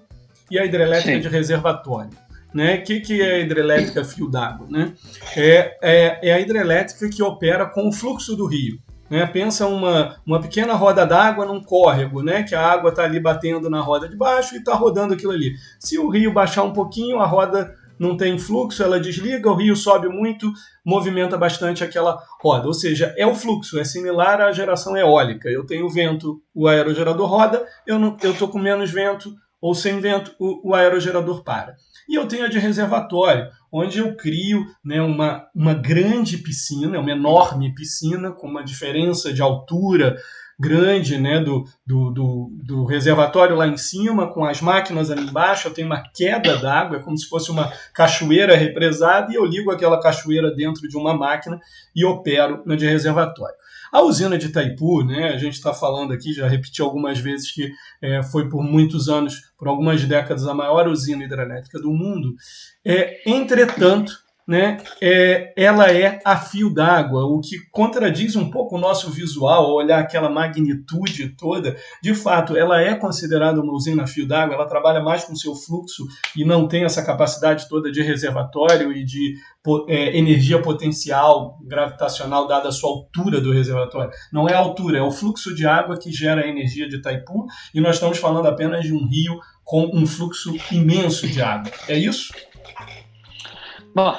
e a hidrelétrica Sim. de reservatório. Né? O que é a hidrelétrica fio d'água? Né? É a hidrelétrica que opera com o fluxo do rio. Né? Pensa uma pequena roda d'água num córrego, né? Que a água está ali batendo na roda de baixo e está rodando aquilo ali. Se o rio baixar um pouquinho, a roda não tem fluxo, ela desliga, o rio sobe muito, movimenta bastante aquela roda. Ou seja, é o fluxo, é similar à geração eólica. Eu tenho vento, o aerogerador roda, eu estou com menos vento, ou sem vento, o aerogerador para. E eu tenho a de reservatório, onde eu crio, né, uma grande piscina, uma enorme piscina, com uma diferença de altura grande, né, do reservatório lá em cima, com as máquinas ali embaixo. Eu tenho uma queda d'água, é como se fosse uma cachoeira represada, e eu ligo aquela cachoeira dentro de uma máquina e opero na de reservatório. A usina de Itaipu, né, a gente está falando aqui, já repeti algumas vezes que foi por muitos anos, por algumas décadas, a maior usina hidrelétrica do mundo. Entretanto, né, ela é a fio d'água, o que contradiz um pouco o nosso visual, ao olhar aquela magnitude toda. De fato, ela é considerada uma usina a fio d'água, ela trabalha mais com seu fluxo e não tem essa capacidade toda de reservatório e de energia potencial gravitacional dada a sua altura do reservatório. Não é a altura, é o fluxo de água que gera a energia de Itaipu, e nós estamos falando apenas de um rio com um fluxo imenso de água. É isso? Bom,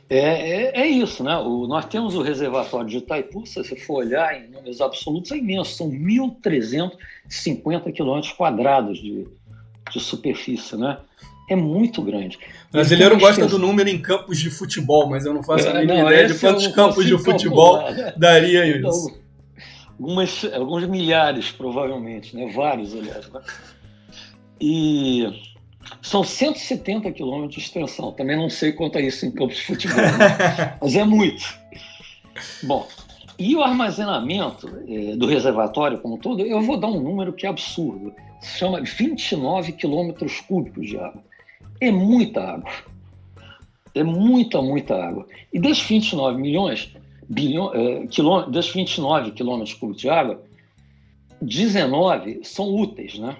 é isso, né? Nós temos o reservatório de Itaipu, se você for olhar em números absolutos, é imenso, são 1.350 quilômetros quadrados de superfície, né? É muito grande. O brasileiro gosta do número em campos de futebol, mas eu não faço a mínima ideia de quantos campos de futebol daria isso. Alguns milhares, provavelmente, né? Vários, aliás. Né? E são 170 quilômetros de extensão. Também não sei quanto é isso em campos de futebol, né? Mas é muito. Bom, e o armazenamento do reservatório como um todo, eu vou dar um número que é absurdo. Se chama 29 quilômetros cúbicos de água. É muita água. É muita água. E desses 29 quilômetros cúbicos de água, 19 são úteis, né?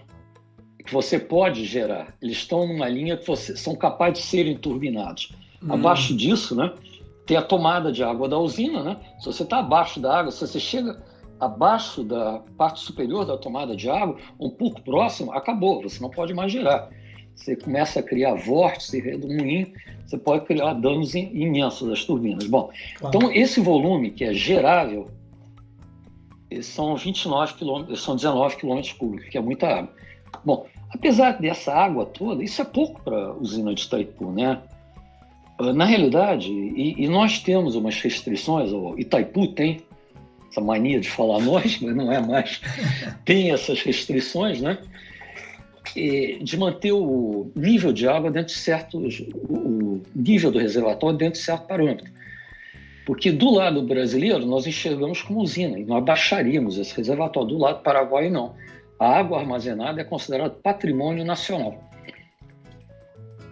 Que você pode gerar. Eles estão numa linha que são capazes de serem turbinados. Abaixo disso, né, tem a tomada de água da usina, né? Se você está abaixo da água, se você chega abaixo da parte superior da tomada de água, um pouco próximo, acabou, você não pode mais gerar. Você começa a criar vórtice, redemoinho, você pode criar danos imensos das turbinas. Bom, então esse volume que é gerável, são 29 km, são 19 km cúbicos, que é muita água. Bom, apesar dessa água toda, isso é pouco para a usina de Itaipu, né? Na realidade, e nós temos umas restrições, o Itaipu tem essa mania de falar nós, mas não é mais, tem essas restrições, né? De manter o nível de água dentro de certos, o nível do reservatório dentro de certo parâmetro. Porque do lado brasileiro nós enxergamos como usina e nós baixaríamos esse reservatório. Do lado paraguaio não. A água armazenada é considerada patrimônio nacional.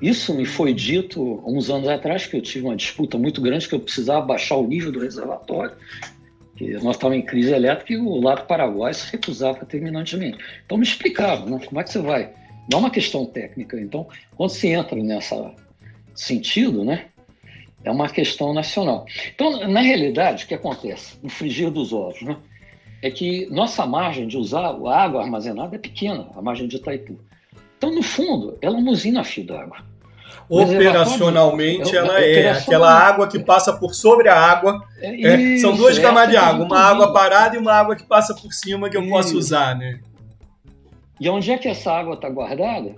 Isso me foi dito uns anos atrás, que eu tive uma disputa muito grande, que eu precisava baixar o nível do reservatório, que nós estávamos em crise elétrica e o lado paraguaio se recusava terminantemente. Então me explicavam, né? Como é que você vai? Não é uma questão técnica. Então, quando se entra nesse sentido, né, é uma questão nacional. Então, na realidade, o que acontece? No frigir dos ovos, né, é que nossa margem de usar a água armazenada é pequena, a margem de Itaipu. Então, no fundo, ela é uma usina a fio d'água. Operacionalmente, ela é aquela água que passa por sobre a água. São duas camadas de água, uma água parada e uma água que passa por cima que eu posso usar, né? E onde é que essa água está guardada?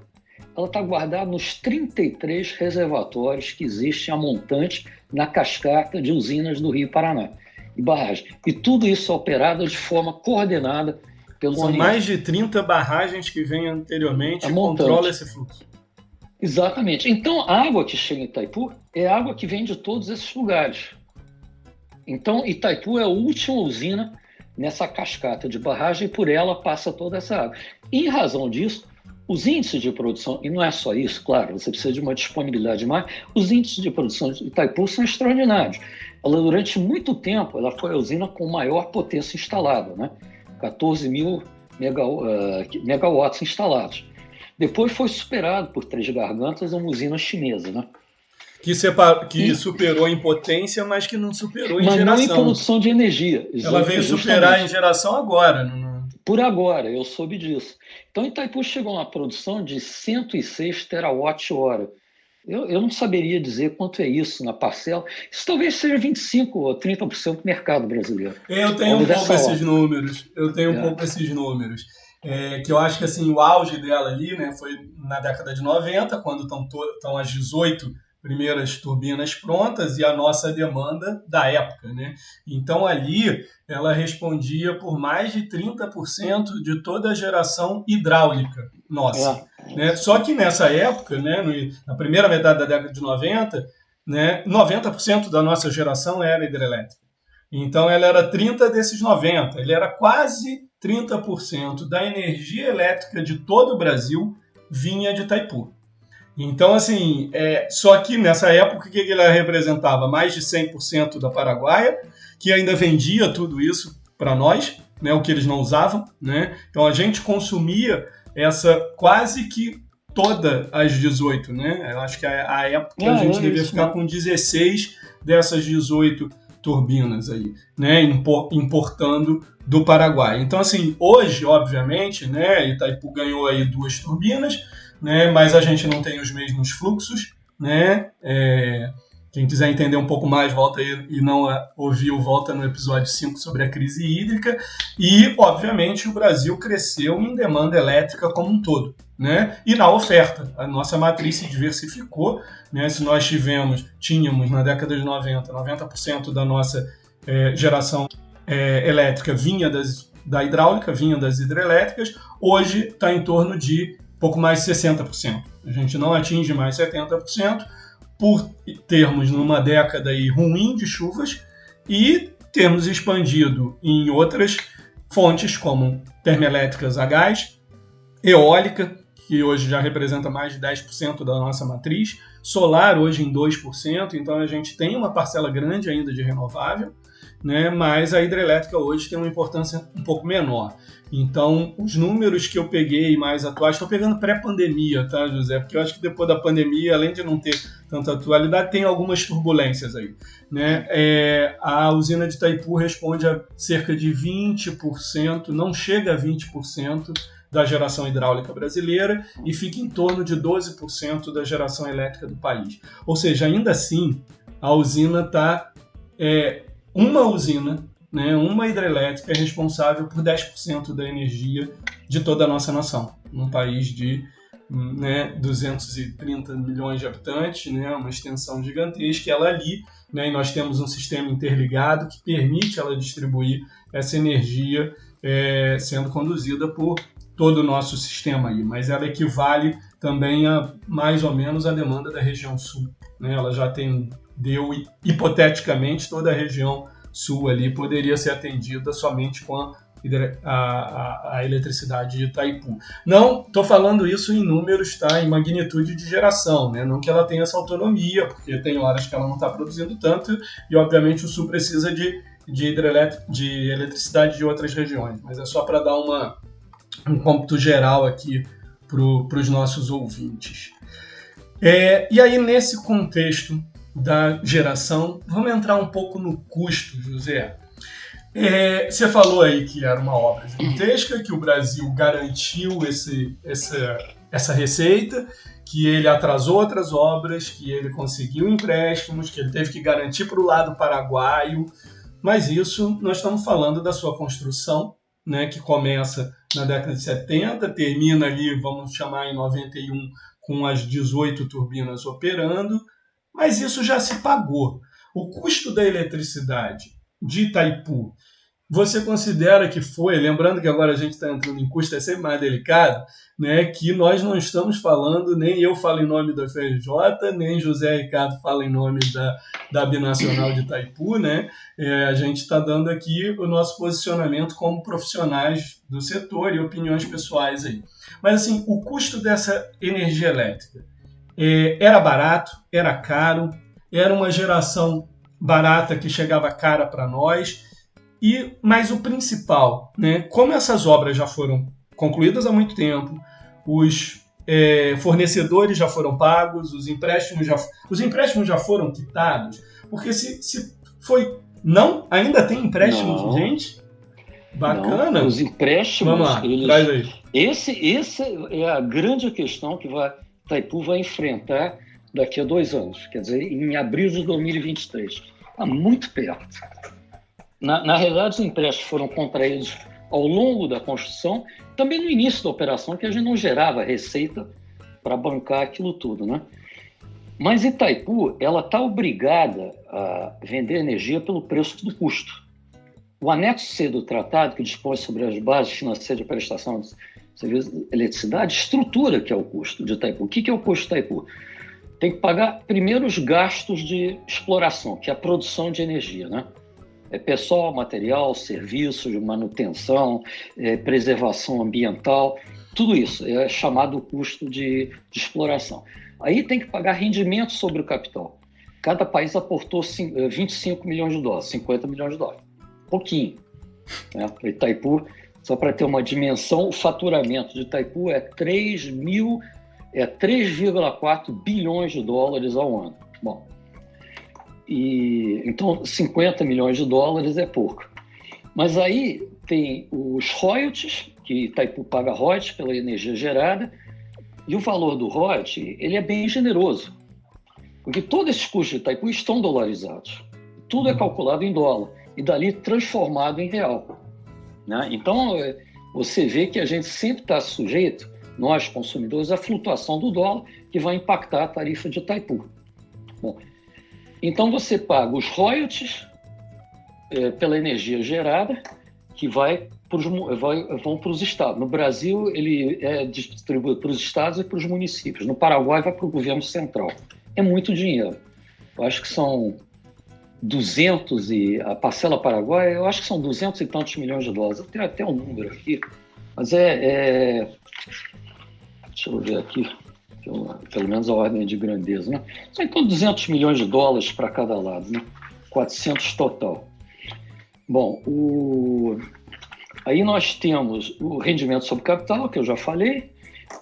Ela está guardada nos 33 reservatórios que existem a montante na cascata de usinas do Rio Paraná e barragem. E tudo isso é operado de forma coordenada pelo São mais de 30 barragens que vêm anteriormente e controlam esse fluxo. Exatamente. Então, a água que chega em Itaipu é água que vem de todos esses lugares. Então, Itaipu é a última usina nessa cascata de barragem e por ela passa toda essa água. E, em razão disso, os índices de produção, e não é só isso, claro, você precisa de uma disponibilidade mais, os índices de produção de Itaipu são extraordinários. Ela, durante muito tempo, ela foi a usina com maior potência instalada, né? 14 mil megawatts instalados. Depois foi superado por Três Gargantas, uma usina chinesa, né? Que superou em potência, mas que não superou em geração. Mas não em produção de energia. Ela veio superar em geração agora. Por agora, eu soube disso. Então, Itaipu chegou a uma produção de 106 terawatt-hora. Eu não saberia dizer quanto é isso na parcela. Isso talvez seja 25% ou 30% do mercado brasileiro. Eu tenho um pouco esses números. Que eu acho que assim, o auge dela ali, né, foi na década de 90, quando estão as 18 primeiras turbinas prontas e a nossa demanda da época, né? Então ali ela respondia por mais de 30% de toda a geração hidráulica nossa. Né? Só que nessa época, né, na primeira metade da década de 90, né, 90% da nossa geração era hidrelétrica. Então ela era 30 desses 90, ele era quase 30% da energia elétrica de todo o Brasil vinha de Itaipu. Então, assim, só que nessa época, o que ela representava? Mais de 100% da Paraguaia, que ainda vendia tudo isso para nós, né, o que eles não usavam, né? Então a gente consumia essa quase que toda as 18, né? Eu acho que a época a gente devia ficar com 16 dessas 18 turbinas aí, né, importando do Paraguai. Então, assim, hoje, obviamente, né, Itaipu ganhou aí 2 turbinas, né, mas a gente não tem os mesmos fluxos, né? Quem quiser entender um pouco mais, volta aí e não ouviu, volta no episódio 5 sobre a crise hídrica. E, obviamente, o Brasil cresceu em demanda elétrica como um todo, né? E na oferta, a nossa matriz se diversificou, né? Se nós tínhamos na década de 90% da nossa geração elétrica vinha da hidráulica, vinha das hidrelétricas, hoje está em torno de pouco mais de 60%. A gente não atinge mais 70%, por termos numa década aí ruim de chuvas e termos expandido em outras fontes como termoelétricas a gás, eólica, que hoje já representa mais de 10% da nossa matriz, solar hoje em 2%, então a gente tem uma parcela grande ainda de renovável, né? Mas a hidrelétrica hoje tem uma importância um pouco menor. Então, os números que eu peguei mais atuais, estou pegando pré-pandemia, tá, José? Porque eu acho que depois da pandemia, além de não ter tanta atualidade, tem algumas turbulências aí, né? A usina de Itaipu responde a cerca de 20%, não chega a 20% da geração hidráulica brasileira e fica em torno de 12% da geração elétrica do país. Ou seja, ainda assim, a usina está... uma usina, né, uma hidrelétrica é responsável por 10% da energia de toda a nossa nação. Num país de 230 milhões de habitantes, né, uma extensão gigantesca, ela ali, né, e nós temos um sistema interligado que permite ela distribuir essa energia sendo conduzida por todo o nosso sistema aí, mas ela equivale também a mais ou menos a demanda da região sul, né? Ela já deu, hipoteticamente, toda a região sul ali poderia ser atendida somente com a eletricidade de Itaipu. Não estou falando isso em números, tá? Em magnitude de geração, né? Não que ela tenha essa autonomia, porque tem horas que ela não está produzindo tanto e, obviamente, o sul precisa de eletricidade de outras regiões, mas é só para dar um cômputo geral aqui para os nossos ouvintes. E aí, nesse contexto da geração, vamos entrar um pouco no custo, José. Você falou aí que era uma obra gigantesca, que o Brasil garantiu essa receita, que ele atrasou outras obras, que ele conseguiu empréstimos, que ele teve que garantir para o lado paraguaio, mas isso nós estamos falando da sua construção, né, que começa na década de 70, termina ali, vamos chamar em 91, com as 18 turbinas operando, mas isso já se pagou. O custo da eletricidade de Itaipu, você considera que foi, lembrando que agora a gente está entrando em custo, é sempre mais delicado, né, que nós não estamos falando, nem eu falo em nome da FRJ, nem José Ricardo fala em nome da Binacional de Itaipu, né? A gente está dando aqui o nosso posicionamento como profissionais do setor e opiniões pessoais aí. Mas assim, o custo dessa energia elétrica era barato, era caro, era uma geração barata que chegava cara para nós, mas o principal, né, como essas obras já foram concluídas há muito tempo, os fornecedores já foram pagos, os empréstimos já foram quitados, porque se foi... Não? Ainda tem empréstimos, não, gente? Bacana. Não, os empréstimos... Vamos lá, traz aí. Essa é a grande questão que Itaipu vai enfrentar daqui a 2 anos, quer dizer, em abril de 2023. Está muito perto. Na realidade, os empréstimos foram contraídos ao longo da construção, também no início da operação, que a gente não gerava receita para bancar aquilo tudo, né? Mas Itaipu, ela está obrigada a vender energia pelo preço do custo. O anexo C do tratado, que dispõe sobre as bases financeiras de prestação de serviço de eletricidade, estrutura que é o custo de Itaipu. O que é o custo de Itaipu? Tem que pagar primeiro os gastos de exploração, que é a produção de energia, né? Pessoal, material, serviços, manutenção, preservação ambiental, tudo isso é chamado custo de exploração. Aí tem que pagar rendimento sobre o capital. Cada país aportou 25 milhões de dólares, 50 milhões de dólares. Pouquinho. Né? Itaipu, só para ter uma dimensão, o faturamento de Itaipu é 3,4 bilhões de dólares ao ano. Bom, então 50 milhões de dólares é pouco. Mas aí tem os royalties, que Itaipu paga royalties pela energia gerada, e o valor do royalty, ele é bem generoso, porque todos esses custos de Itaipu estão dolarizados. Tudo é calculado em dólar e dali transformado em real. Né? Então, você vê que a gente sempre está sujeito, nós consumidores, à flutuação do dólar, que vai impactar a tarifa de Itaipu. Bom, então você paga os royalties pela energia gerada, que vão para os estados. No Brasil, ele é distribuído para os estados e para os municípios. No Paraguai, vai para o governo central. É muito dinheiro. Eu acho que são 200 a parcela paraguaia, eu acho que são 200 e tantos milhões de dólares. Eu tenho até um número aqui, mas deixa eu ver aqui, pelo menos a ordem de grandeza, né? São então 200 milhões de dólares para cada lado, né? 400 total. Bom, aí nós temos o rendimento sobre capital, que eu já falei,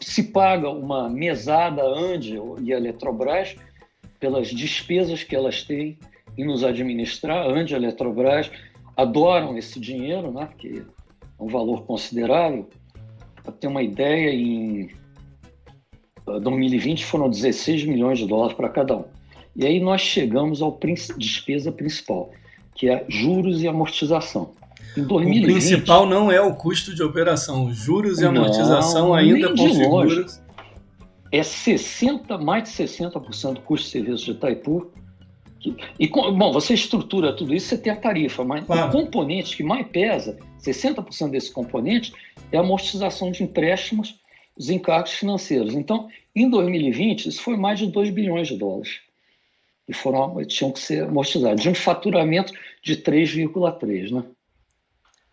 se paga uma mesada à Andiel e a Eletrobras pelas despesas que elas têm em nos administrar. A Andiel e a Eletrobras adoram esse dinheiro, né, porque é um valor considerável. Para ter uma ideia, em 2020 foram 16 milhões de dólares para cada um. E aí nós chegamos à despesa principal, que é juros e amortização. Em 2020, o principal não é o custo de operação, os juros e amortização ainda configuram. É mais de 60% do custo de serviço de Itaipu. Bom, você estrutura tudo isso, você tem a tarifa, mas claro, o componente que mais pesa, 60% desse componente, é a amortização de empréstimos, os encargos financeiros. Então, em 2020, isso foi mais de 2 bilhões de dólares. E tinham que ser amortizados, de um faturamento de 3,3, né?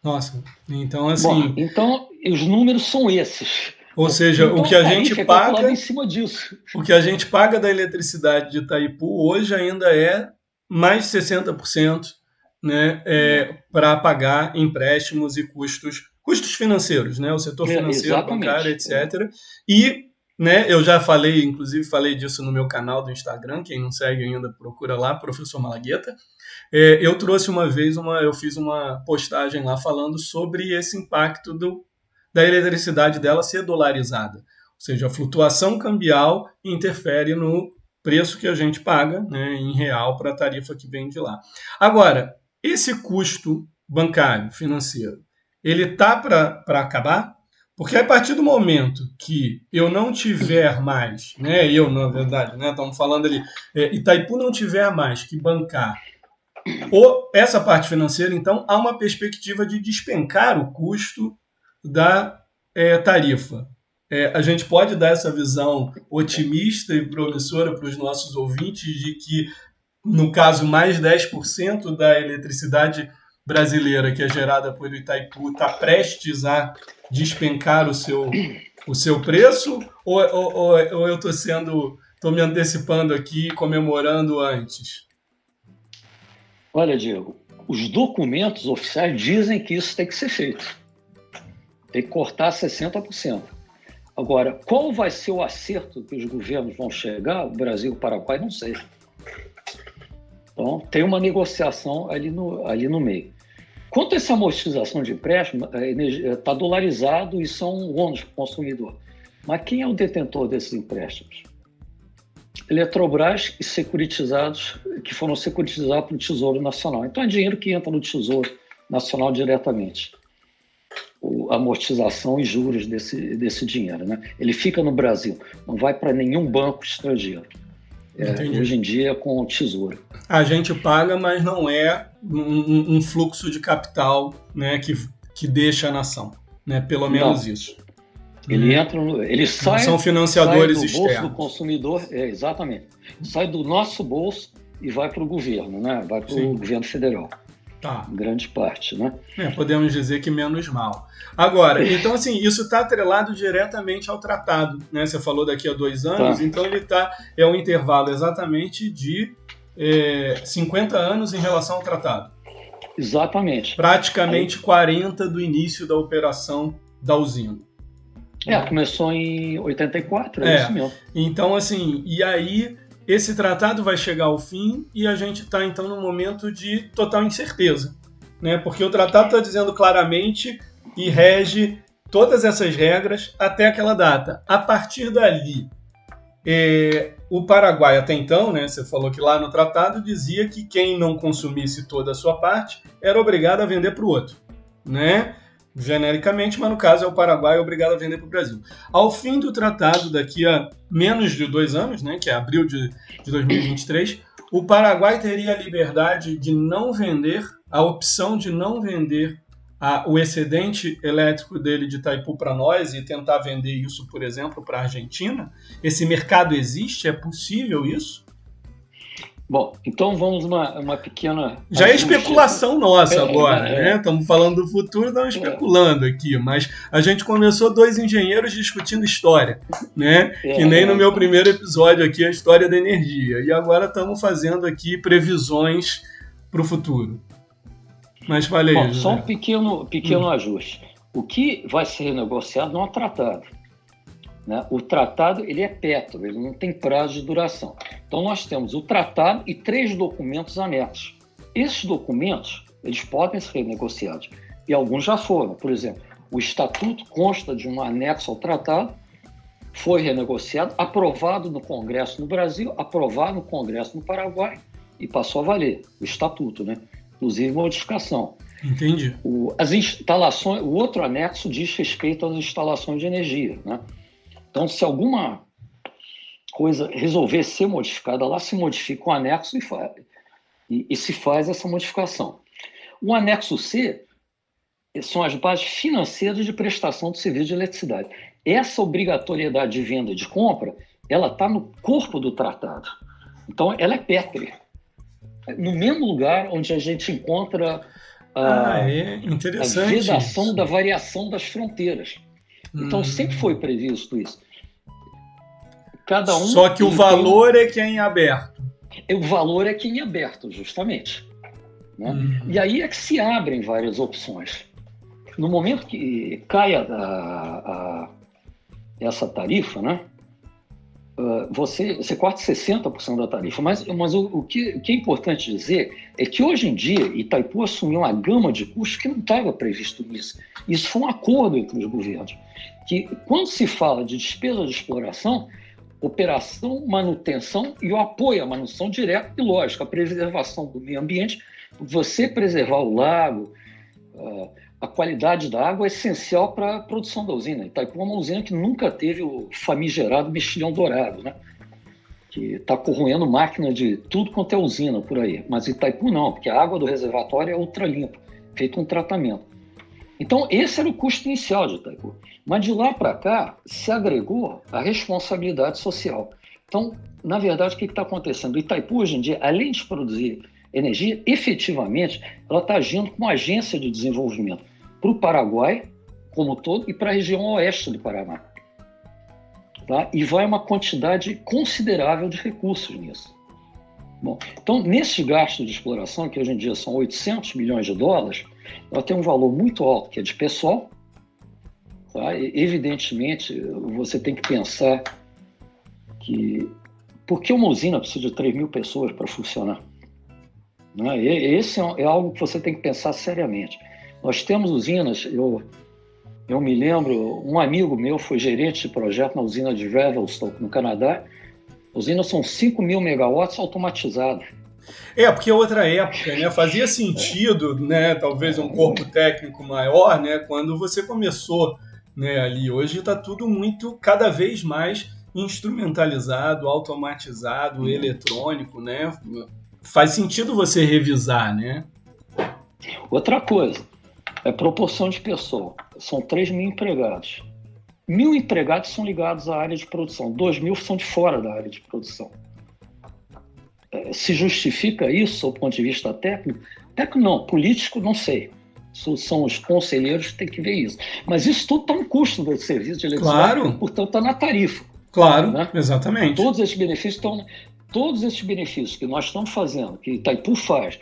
Nossa, então assim... Bom, então, os números são esses. Ou seja, então, o que a gente paga em cima disso. O que a gente paga da eletricidade de Itaipu hoje ainda é mais de 60%, né, para pagar empréstimos e custos financeiros, né, o setor financeiro, bancário, etc. E, né, eu já falei, inclusive falei disso no meu canal do Instagram, quem não segue ainda procura lá, Professor Malagueta. Eu trouxe uma vez, eu fiz uma postagem lá falando sobre esse impacto da eletricidade dela ser dolarizada. Ou seja, a flutuação cambial interfere no preço que a gente paga, né, em real para a tarifa que vem de lá. Agora, esse custo bancário, financeiro, ele está para acabar? Porque a partir do momento que eu não tiver mais, né, na verdade, né, estamos falando ali, Itaipu não tiver mais que bancar essa parte financeira, então há uma perspectiva de despencar o custo da tarifa. A gente pode dar essa visão otimista e promissora para os nossos ouvintes de que, no caso, mais 10% da eletricidade brasileira que é gerada por Itaipu está prestes despencar o seu preço? Ou eu estou me antecipando aqui, comemorando antes? Olha, Diego, os documentos oficiais dizem que isso tem que ser feito. Tem que cortar 60%. Agora, qual vai ser o acerto que os governos vão chegar? O Brasil e o Paraguai, não sei. Então, tem uma negociação ali no meio. Quanto a essa amortização de empréstimo, está dolarizado e são ônus para o consumidor. Mas quem é o detentor desses empréstimos? Eletrobras e securitizados, que foram securitizados pelo Tesouro Nacional. Então, é dinheiro que entra no Tesouro Nacional diretamente. A amortização e juros desse dinheiro, né? Ele fica no Brasil, não vai para nenhum banco estrangeiro. Hoje em dia é com o Tesouro. A gente paga, mas não é um fluxo de capital, né, que deixa a nação, né? Pelo menos não. Isso. Ele sai, são financiadores sai do bolso externos. Do consumidor, exatamente. Sai do nosso bolso e vai para o governo, né? Vai para o governo federal. Tá. Em grande parte, né? Podemos dizer que menos mal. Agora, então assim, isso está atrelado diretamente ao tratado, né? Você falou daqui a 2 anos, então ele é um intervalo exatamente de 50 anos em relação ao tratado. Exatamente. Praticamente 40 do início da operação da usina. Começou em 84, isso mesmo. Então, assim, e aí esse tratado vai chegar ao fim e a gente está, então, num momento de total incerteza, né? Porque o tratado está dizendo claramente e rege todas essas regras até aquela data. A partir dali, o Paraguai, até então, né, você falou que lá no tratado dizia que quem não consumisse toda a sua parte era obrigado a vender para o outro, né? Genericamente, mas no caso é o Paraguai obrigado a vender para o Brasil. Ao fim do tratado, daqui a menos de 2 anos, né, que é abril de 2023, o Paraguai teria a liberdade de não vender, a opção de não vender o excedente elétrico dele de Itaipu para nós e tentar vender isso, por exemplo, para a Argentina. Esse mercado existe? É possível isso? Bom, então vamos uma pequena... Já é especulação nossa agora, né? Estamos falando do futuro, estamos especulando aqui, mas a gente começou 2 engenheiros discutindo história, né? Que nem no meu primeiro episódio aqui, a história da energia. E agora estamos fazendo aqui previsões para o futuro. Mas falei, Bom, José. só um pequeno ajuste. O que vai ser renegociado não é o tratado, né? O tratado ele é petro, ele não tem prazo de duração. Então nós temos o tratado e 3 documentos anexos. Esses documentos eles podem ser renegociados e alguns já foram. Por exemplo, o estatuto consta de um anexo ao tratado, foi renegociado, aprovado no Congresso no Brasil, aprovado no Congresso no Paraguai e passou a valer o estatuto, né? Inclusive modificação. Entendi. As instalações, o outro anexo diz respeito às instalações de energia, né? Então, se alguma coisa resolver ser modificada, lá se modifica o anexo e se faz essa modificação. O anexo C são as bases financeiras de prestação de serviço de eletricidade. Essa obrigatoriedade de venda e de compra, ela está no corpo do tratado. Então, ela é pétrea. No mesmo lugar onde a gente encontra a vedação isso. da variação das fronteiras. Então, sempre foi previsto isso. Cada um. Só que o valor é que é em aberto. O valor é que é em aberto, justamente. Né? E aí é que se abrem várias opções. No momento que caia essa tarifa, né? Você corta 60% da tarifa, mas o que é importante dizer é que hoje em dia Itaipu assumiu uma gama de custos que não estava previsto nisso. Isso foi um acordo entre os governos, que quando se fala de despesa de exploração, operação, manutenção e o apoio à manutenção direta e, lógico, a preservação do meio ambiente, você preservar o lago, a qualidade da água é essencial para a produção da usina. Itaipu é uma usina que nunca teve o famigerado mexilhão dourado, né? Que está corroendo máquina de tudo quanto é usina por aí. Mas Itaipu não, porque a água do reservatório é ultra limpa, feito um tratamento. Então, esse era o custo inicial de Itaipu. Mas de lá para cá, se agregou a responsabilidade social. Então, na verdade, o que está acontecendo? Itaipu, hoje em dia, além de produzir energia, efetivamente, ela está agindo como agência de desenvolvimento para o Paraguai, como um todo, e para a região oeste do Paraná. Tá? E vai uma quantidade considerável de recursos nisso. Bom, então, nesse gasto de exploração, que hoje em dia são 800 milhões de dólares, ela tem um valor muito alto, que é de pessoal. Tá? E, evidentemente, você tem que pensar que... Por que uma usina precisa de 3 mil pessoas para funcionar? Esse é algo que você tem que pensar seriamente. Nós temos usinas, eu me lembro, um amigo meu foi gerente de projeto na usina de Revelstoke, no Canadá. A usina são 5 mil megawatts automatizados. Porque é outra época, né? Fazia sentido, né? Talvez um corpo técnico maior, né? Quando você começou, né? Ali hoje está tudo cada vez mais instrumentalizado, automatizado, eletrônico, né? Faz sentido você revisar, né? Outra coisa, é proporção de pessoal. São 3 mil empregados. 1.000 empregados são ligados à área de produção. 2.000 são de fora da área de produção. Se justifica isso, do ponto de vista técnico? Técnico não, político não sei. Isso são os conselheiros que têm que ver isso. Mas isso tudo está no custo do serviço de eletricidade, claro. Portanto está na tarifa. Claro, né? Exatamente. Todos esses benefícios estão... Todos esses benefícios que nós estamos fazendo, que Itaipu faz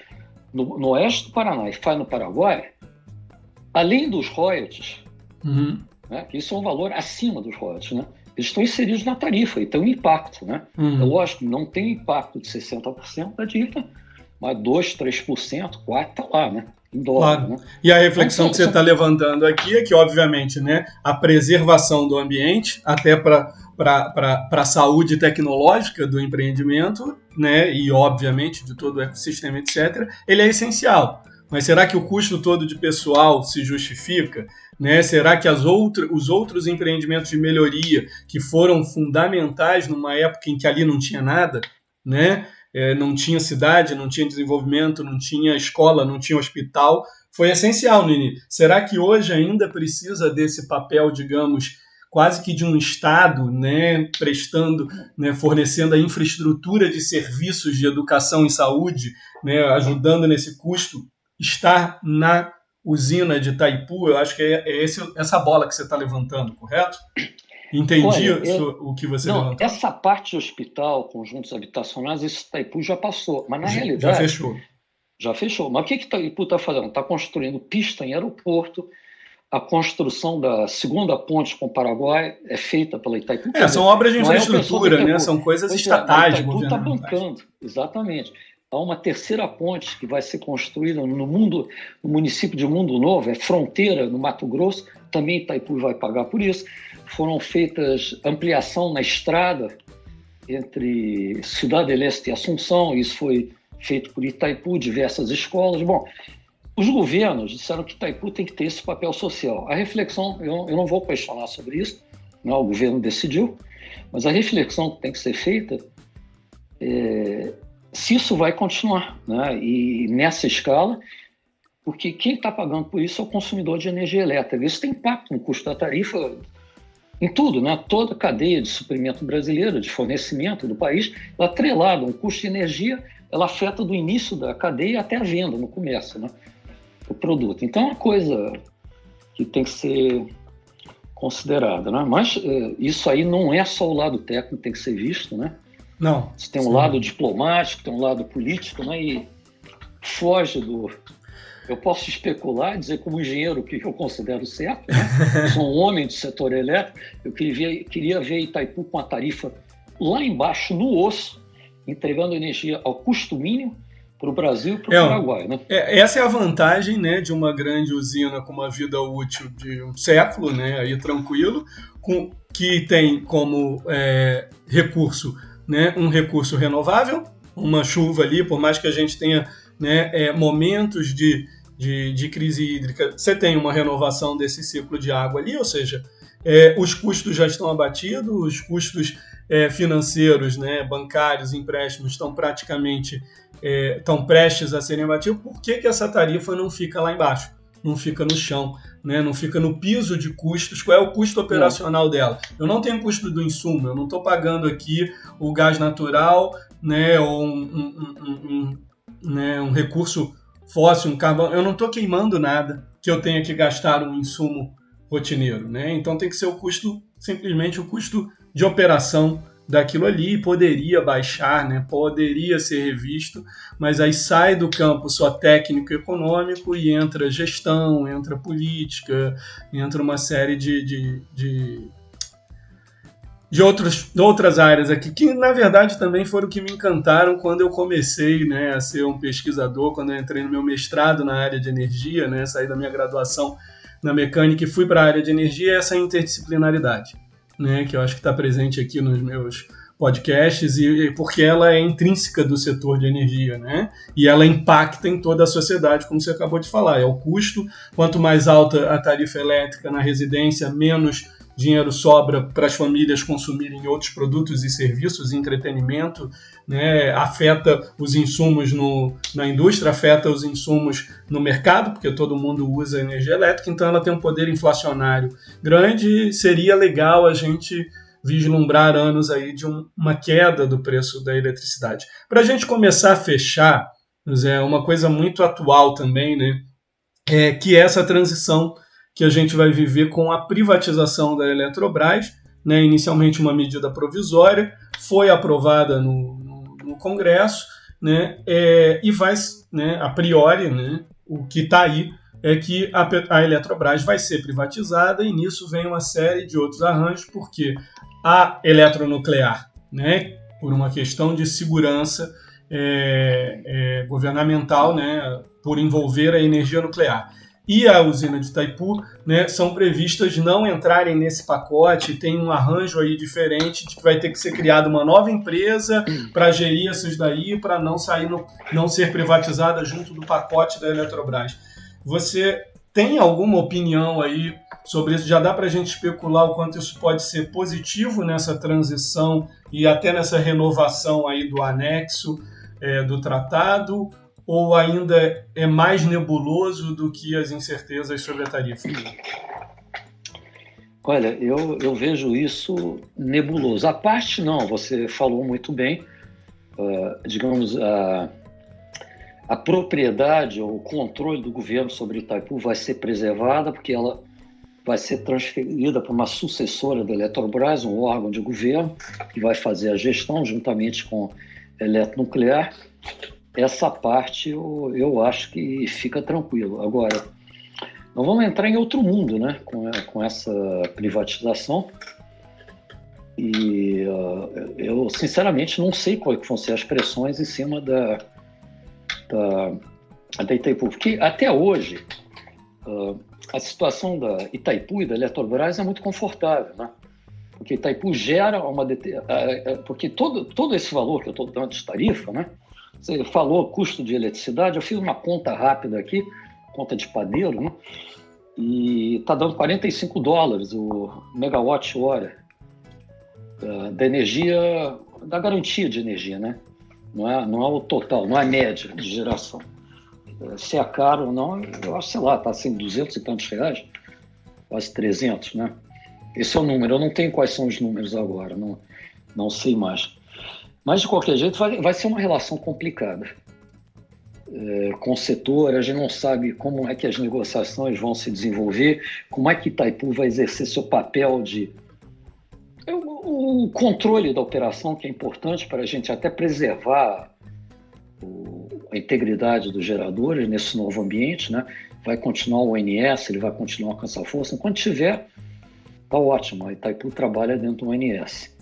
no oeste do Paraná e faz no Paraguai, além dos royalties, né, que isso é um valor acima dos royalties, né, eles estão inseridos na tarifa e tem um impacto. Né? É lógico, não tem impacto de 60% da dívida, mas 2%, 3%, 4% está lá, né? Em dólar. Claro. Né? E a reflexão que você está levantando aqui é que, obviamente, né, a preservação do ambiente, até para a saúde tecnológica do empreendimento, né, e, obviamente, de todo o ecossistema, etc., ele é essencial. Mas será que o custo todo de pessoal se justifica? Né? Será que os outros empreendimentos de melhoria que foram fundamentais numa época em que ali não tinha nada, né? Não tinha cidade, não tinha desenvolvimento, não tinha escola, não tinha hospital, foi essencial, Nini. Será que hoje ainda precisa desse papel, digamos, quase que de um Estado, né, prestando, né, fornecendo a infraestrutura de serviços de educação e saúde, né, ajudando nesse custo, estar na usina de Itaipu? Eu acho que é essa bola que você está levantando, correto? Entendi. Olha, o que você levantou. Essa parte de hospital, conjuntos habitacionais, esse Itaipu já passou. Mas, na realidade, já fechou. Já fechou. Mas o que Itaipu está fazendo? Está construindo pista em aeroporto. A construção da segunda ponte com o Paraguai é feita pela Itaipu. São obras de não infraestrutura, né? São coisas estatais, a Itaipu está governamentais. bancando, exatamente. Há uma terceira ponte que vai ser construída no município de Mundo Novo, é fronteira no Mato Grosso, também Itaipu vai pagar por isso. Foram feitas ampliação na estrada entre Cidade del Este e Assunção, isso foi feito por Itaipu, diversas escolas. Bom, os governos disseram que Itaipu tem que ter esse papel social. A reflexão, eu não vou questionar sobre isso, não, o governo decidiu, mas a reflexão que tem que ser feita é se isso vai continuar, né? E nessa escala, porque quem está pagando por isso é o consumidor de energia elétrica. Isso tem impacto no custo da tarifa em tudo, né? Toda a cadeia de suprimento brasileira, de fornecimento do país, ela atrelada, um custo de energia, ela afeta do início da cadeia até a venda no comércio, né? O produto. Então é uma coisa que tem que ser considerada, né? Mas isso aí não é só o lado técnico que tem que ser visto, né? Não. Você tem um lado diplomático, tem um lado político, né? E foge do... Eu posso especular, dizer como engenheiro o que eu considero certo, né? Sou um homem do setor elétrico, eu queria ver Itaipu com a tarifa lá embaixo, no osso, entregando energia ao custo mínimo para o Brasil e para o Paraguai. Né? Essa é a vantagem, né, de uma grande usina com uma vida útil de um século, né, aí tranquilo, que tem como recurso, né, um recurso renovável, uma chuva ali, por mais que a gente tenha, né, momentos de crise hídrica, você tem uma renovação desse ciclo de água ali, ou seja, os custos já estão abatidos, os custos financeiros, né, bancários, empréstimos estão praticamente estão prestes a serem abatidos. Por que essa tarifa não fica lá embaixo? Não fica no chão, né? Não fica no piso de custos. Qual é o custo operacional dela? Eu não tenho custo do insumo, eu não estou pagando aqui o gás natural, né, ou um recurso fóssil, um carvão. Eu não estou queimando nada que eu tenha que gastar um insumo rotineiro, né? Então tem que ser simplesmente o custo de operação daquilo ali, poderia baixar, né? Poderia ser revisto, mas aí sai do campo só técnico e econômico e entra gestão, entra política, entra uma série de outras áreas aqui, que na verdade também foram o que me encantaram quando eu comecei, né, a ser um pesquisador, quando eu entrei no meu mestrado na área de energia, né, saí da minha graduação na mecânica e fui para a área de energia, essa interdisciplinaridade, né, que eu acho que está presente aqui nos meus podcasts, e porque ela é intrínseca do setor de energia, né, e ela impacta em toda a sociedade, como você acabou de falar, é o custo, quanto mais alta a tarifa elétrica na residência, menos dinheiro sobra para as famílias consumirem outros produtos e serviços, entretenimento, né, afeta os insumos na indústria, afeta os insumos no mercado, porque todo mundo usa energia elétrica, então ela tem um poder inflacionário grande. Seria legal a gente vislumbrar anos aí de uma queda do preço da eletricidade. Para a gente começar a fechar, uma coisa muito atual também, né, que é essa transição que a gente vai viver com a privatização da Eletrobras, né, inicialmente uma medida provisória, foi aprovada no Congresso, né, e vai, né, a priori, né, o que está aí é que a Eletrobras vai ser privatizada, e nisso vem uma série de outros arranjos, porque a eletronuclear, né, por uma questão de segurança governamental, né, por envolver a energia nuclear, e a usina de Itaipu, né, são previstas não entrarem nesse pacote. Tem um arranjo aí diferente de que vai ter que ser criada uma nova empresa para gerir essas daí, para não ser privatizada junto do pacote da Eletrobras. Você tem alguma opinião aí sobre isso? Já dá para a gente especular o quanto isso pode ser positivo nessa transição e até nessa renovação aí do anexo do tratado? Ou ainda é mais nebuloso do que as incertezas sobre a tarifa? Olha, eu vejo isso nebuloso. A parte não, você falou muito bem, digamos, a propriedade ou o controle do governo sobre Itaipu vai ser preservada, porque ela vai ser transferida para uma sucessora da Eletrobras, um órgão de governo, que vai fazer a gestão juntamente com a Eletronuclear. essa parte eu acho que fica tranquilo. Agora, nós vamos entrar em outro mundo, né? Com essa privatização. E eu, sinceramente, não sei quais vão ser as pressões em cima da Itaipu. Porque até hoje, a situação da Itaipu e da Eletrobras é muito confortável, né? Porque Itaipu gera porque todo esse valor que eu estou dando de tarifa, né? Você falou custo de eletricidade, eu fiz uma conta rápida aqui, conta de padeiro, né? E está dando $45 o megawatt-hora da energia, da garantia de energia, né? Não é o total, não é a média de geração. Se é caro ou não, eu acho, sei lá, está assim, 200 e tantos reais, quase 300, né? Esse é o número, eu não tenho quais são os números agora, não sei mais. Mas, de qualquer jeito, vai ser uma relação complicada. Com o setor, a gente não sabe como é que as negociações vão se desenvolver, como é que Itaipu vai exercer seu papel de... O controle da operação, que é importante para a gente até preservar a integridade dos geradores nesse novo ambiente, né? Vai continuar o ONS, ele vai continuar com essa força. Enquanto tiver, tá ótimo. A Itaipu trabalha dentro do ONS.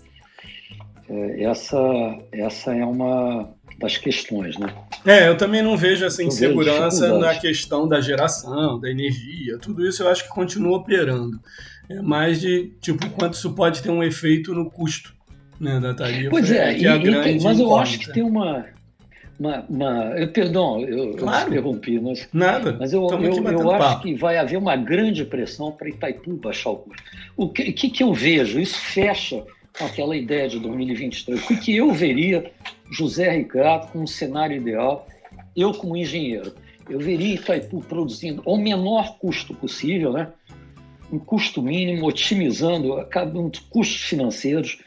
Essa é uma das questões, né? Eu também não vejo essa insegurança na questão da geração, da energia. Tudo isso eu acho que continua operando. É mais de, tipo, quanto isso pode ter um efeito no custo, né, da tarifa. Pois é, que é a grande mas eu incógnita. acho que tem perdão, eu interrompi, mas eu acho que vai haver uma grande pressão para Itaipu baixar o custo. O que eu vejo? Isso fecha com aquela ideia de 2023. O que eu veria, José Ricardo, como um cenário ideal, eu como engenheiro? Eu veria Itaipu produzindo ao menor custo possível, né? Um custo mínimo, otimizando, acabando custos financeiros,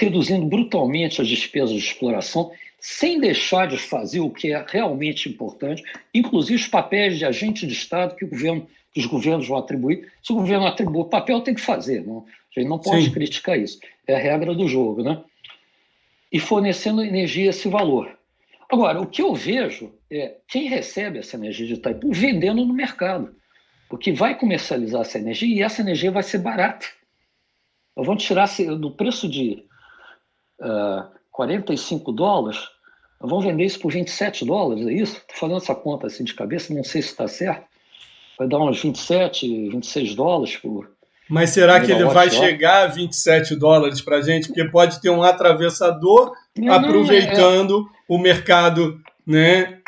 reduzindo brutalmente as despesas de exploração, sem deixar de fazer o que é realmente importante, inclusive os papéis de agente de Estado que os governos vão atribuir. Se o governo atribuir o papel, tem que fazer. Não, a gente não pode criticar isso. É a regra do jogo, né? E fornecendo energia a esse valor. Agora, o que eu vejo é quem recebe essa energia de Itaipu vendendo no mercado, porque vai comercializar essa energia e essa energia vai ser barata. Nós vamos tirar do preço de $45, nós vamos vender isso por $27, é isso? Estou fazendo essa conta assim de cabeça, não sei se está certo. Vai dar uns $27, $26 por... Mas será que ele vai chegar a $27 para a gente? Porque pode ter um atravessador aproveitando o mercado, né?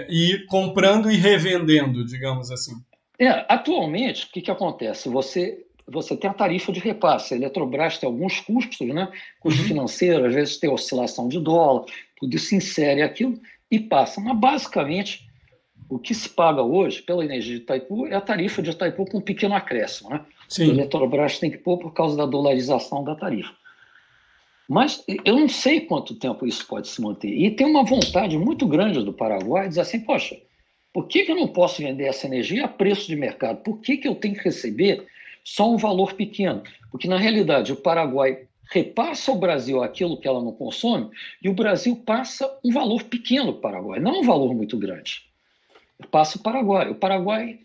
E comprando e revendendo, digamos assim. Atualmente, o que acontece? Você tem a tarifa de repasse. A Eletrobras tem alguns custos, né? Custo financeiro, às vezes tem oscilação de dólar, tudo isso insere aquilo e passa. Mas, basicamente, o que se paga hoje pela energia de Itaipu é a tarifa de Itaipu com um pequeno acréscimo, né? Sim. A Eletrobras tem que pôr por causa da dolarização da tarifa. Mas eu não sei quanto tempo isso pode se manter. E tem uma vontade muito grande do Paraguai de dizer assim, poxa, por que eu não posso vender essa energia a preço de mercado? Por que eu tenho que receber só um valor pequeno? Porque, na realidade, o Paraguai repassa ao Brasil aquilo que ela não consome e o Brasil passa um valor pequeno para o Paraguai, não um valor muito grande. Passa o Paraguai. O Paraguai,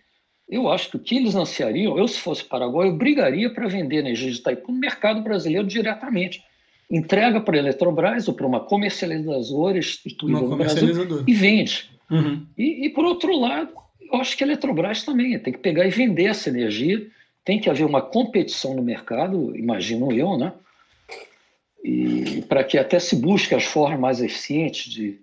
eu acho que o que eles ansiariam, eu se fosse Paraguai, eu brigaria para vender energia de Itaipu no mercado brasileiro diretamente. Entrega para a Eletrobras ou para uma comercializadora instituída no Brasil e vende. E, por outro lado, eu acho que a Eletrobras também tem que pegar e vender essa energia, tem que haver uma competição no mercado, imagino eu, né? E para que até se busque as formas mais eficientes de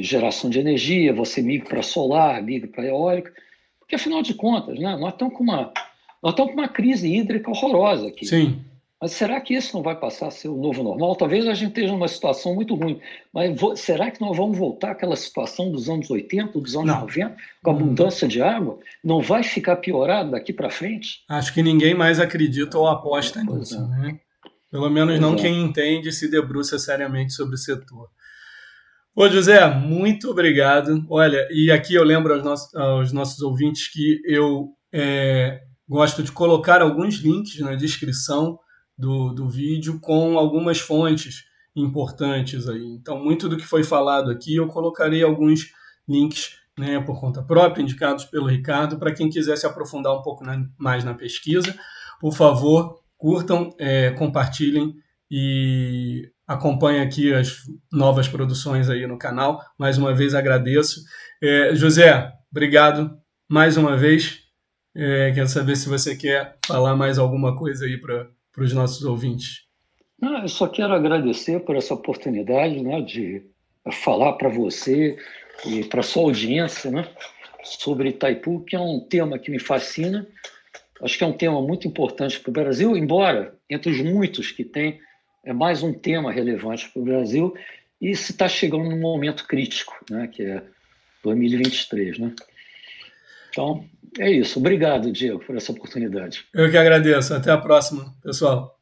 geração de energia, você migra para solar, migra para eólica, porque afinal de contas, né, nós estamos com uma crise hídrica horrorosa aqui. Sim. Mas será que isso não vai passar a ser o novo normal? Talvez a gente esteja numa situação muito ruim, mas será que nós vamos voltar àquela situação dos anos 80, dos anos 90, com abundância de água? Não vai ficar piorado daqui para frente? Acho que ninguém mais acredita ou aposta nisso, né? Pelo menos não quem entende e se debruça seriamente sobre o setor. Ô José, muito obrigado. Olha, e aqui eu lembro aos nossos ouvintes que eu gosto de colocar alguns links na descrição do vídeo com algumas fontes importantes aí. Então, muito do que foi falado aqui, eu colocarei alguns links, né, por conta própria, indicados pelo Ricardo, para quem quiser se aprofundar um pouco mais na pesquisa. Por favor, curtam, compartilhem e acompanhem aqui as novas produções aí no canal. Mais uma vez agradeço. José, obrigado mais uma vez. Quero saber se você quer falar mais alguma coisa aí para os nossos ouvintes. Não, eu só quero agradecer por essa oportunidade, né, de falar para você e para a sua audiência, né, sobre Itaipu, que é um tema que me fascina. Acho que é um tema muito importante para o Brasil, embora, entre os muitos que tem, é mais um tema relevante para o Brasil, e se está chegando num momento crítico, né, que é 2023. Né? Então, é isso. Obrigado, Diego, por essa oportunidade. Eu que agradeço. Até a próxima, pessoal.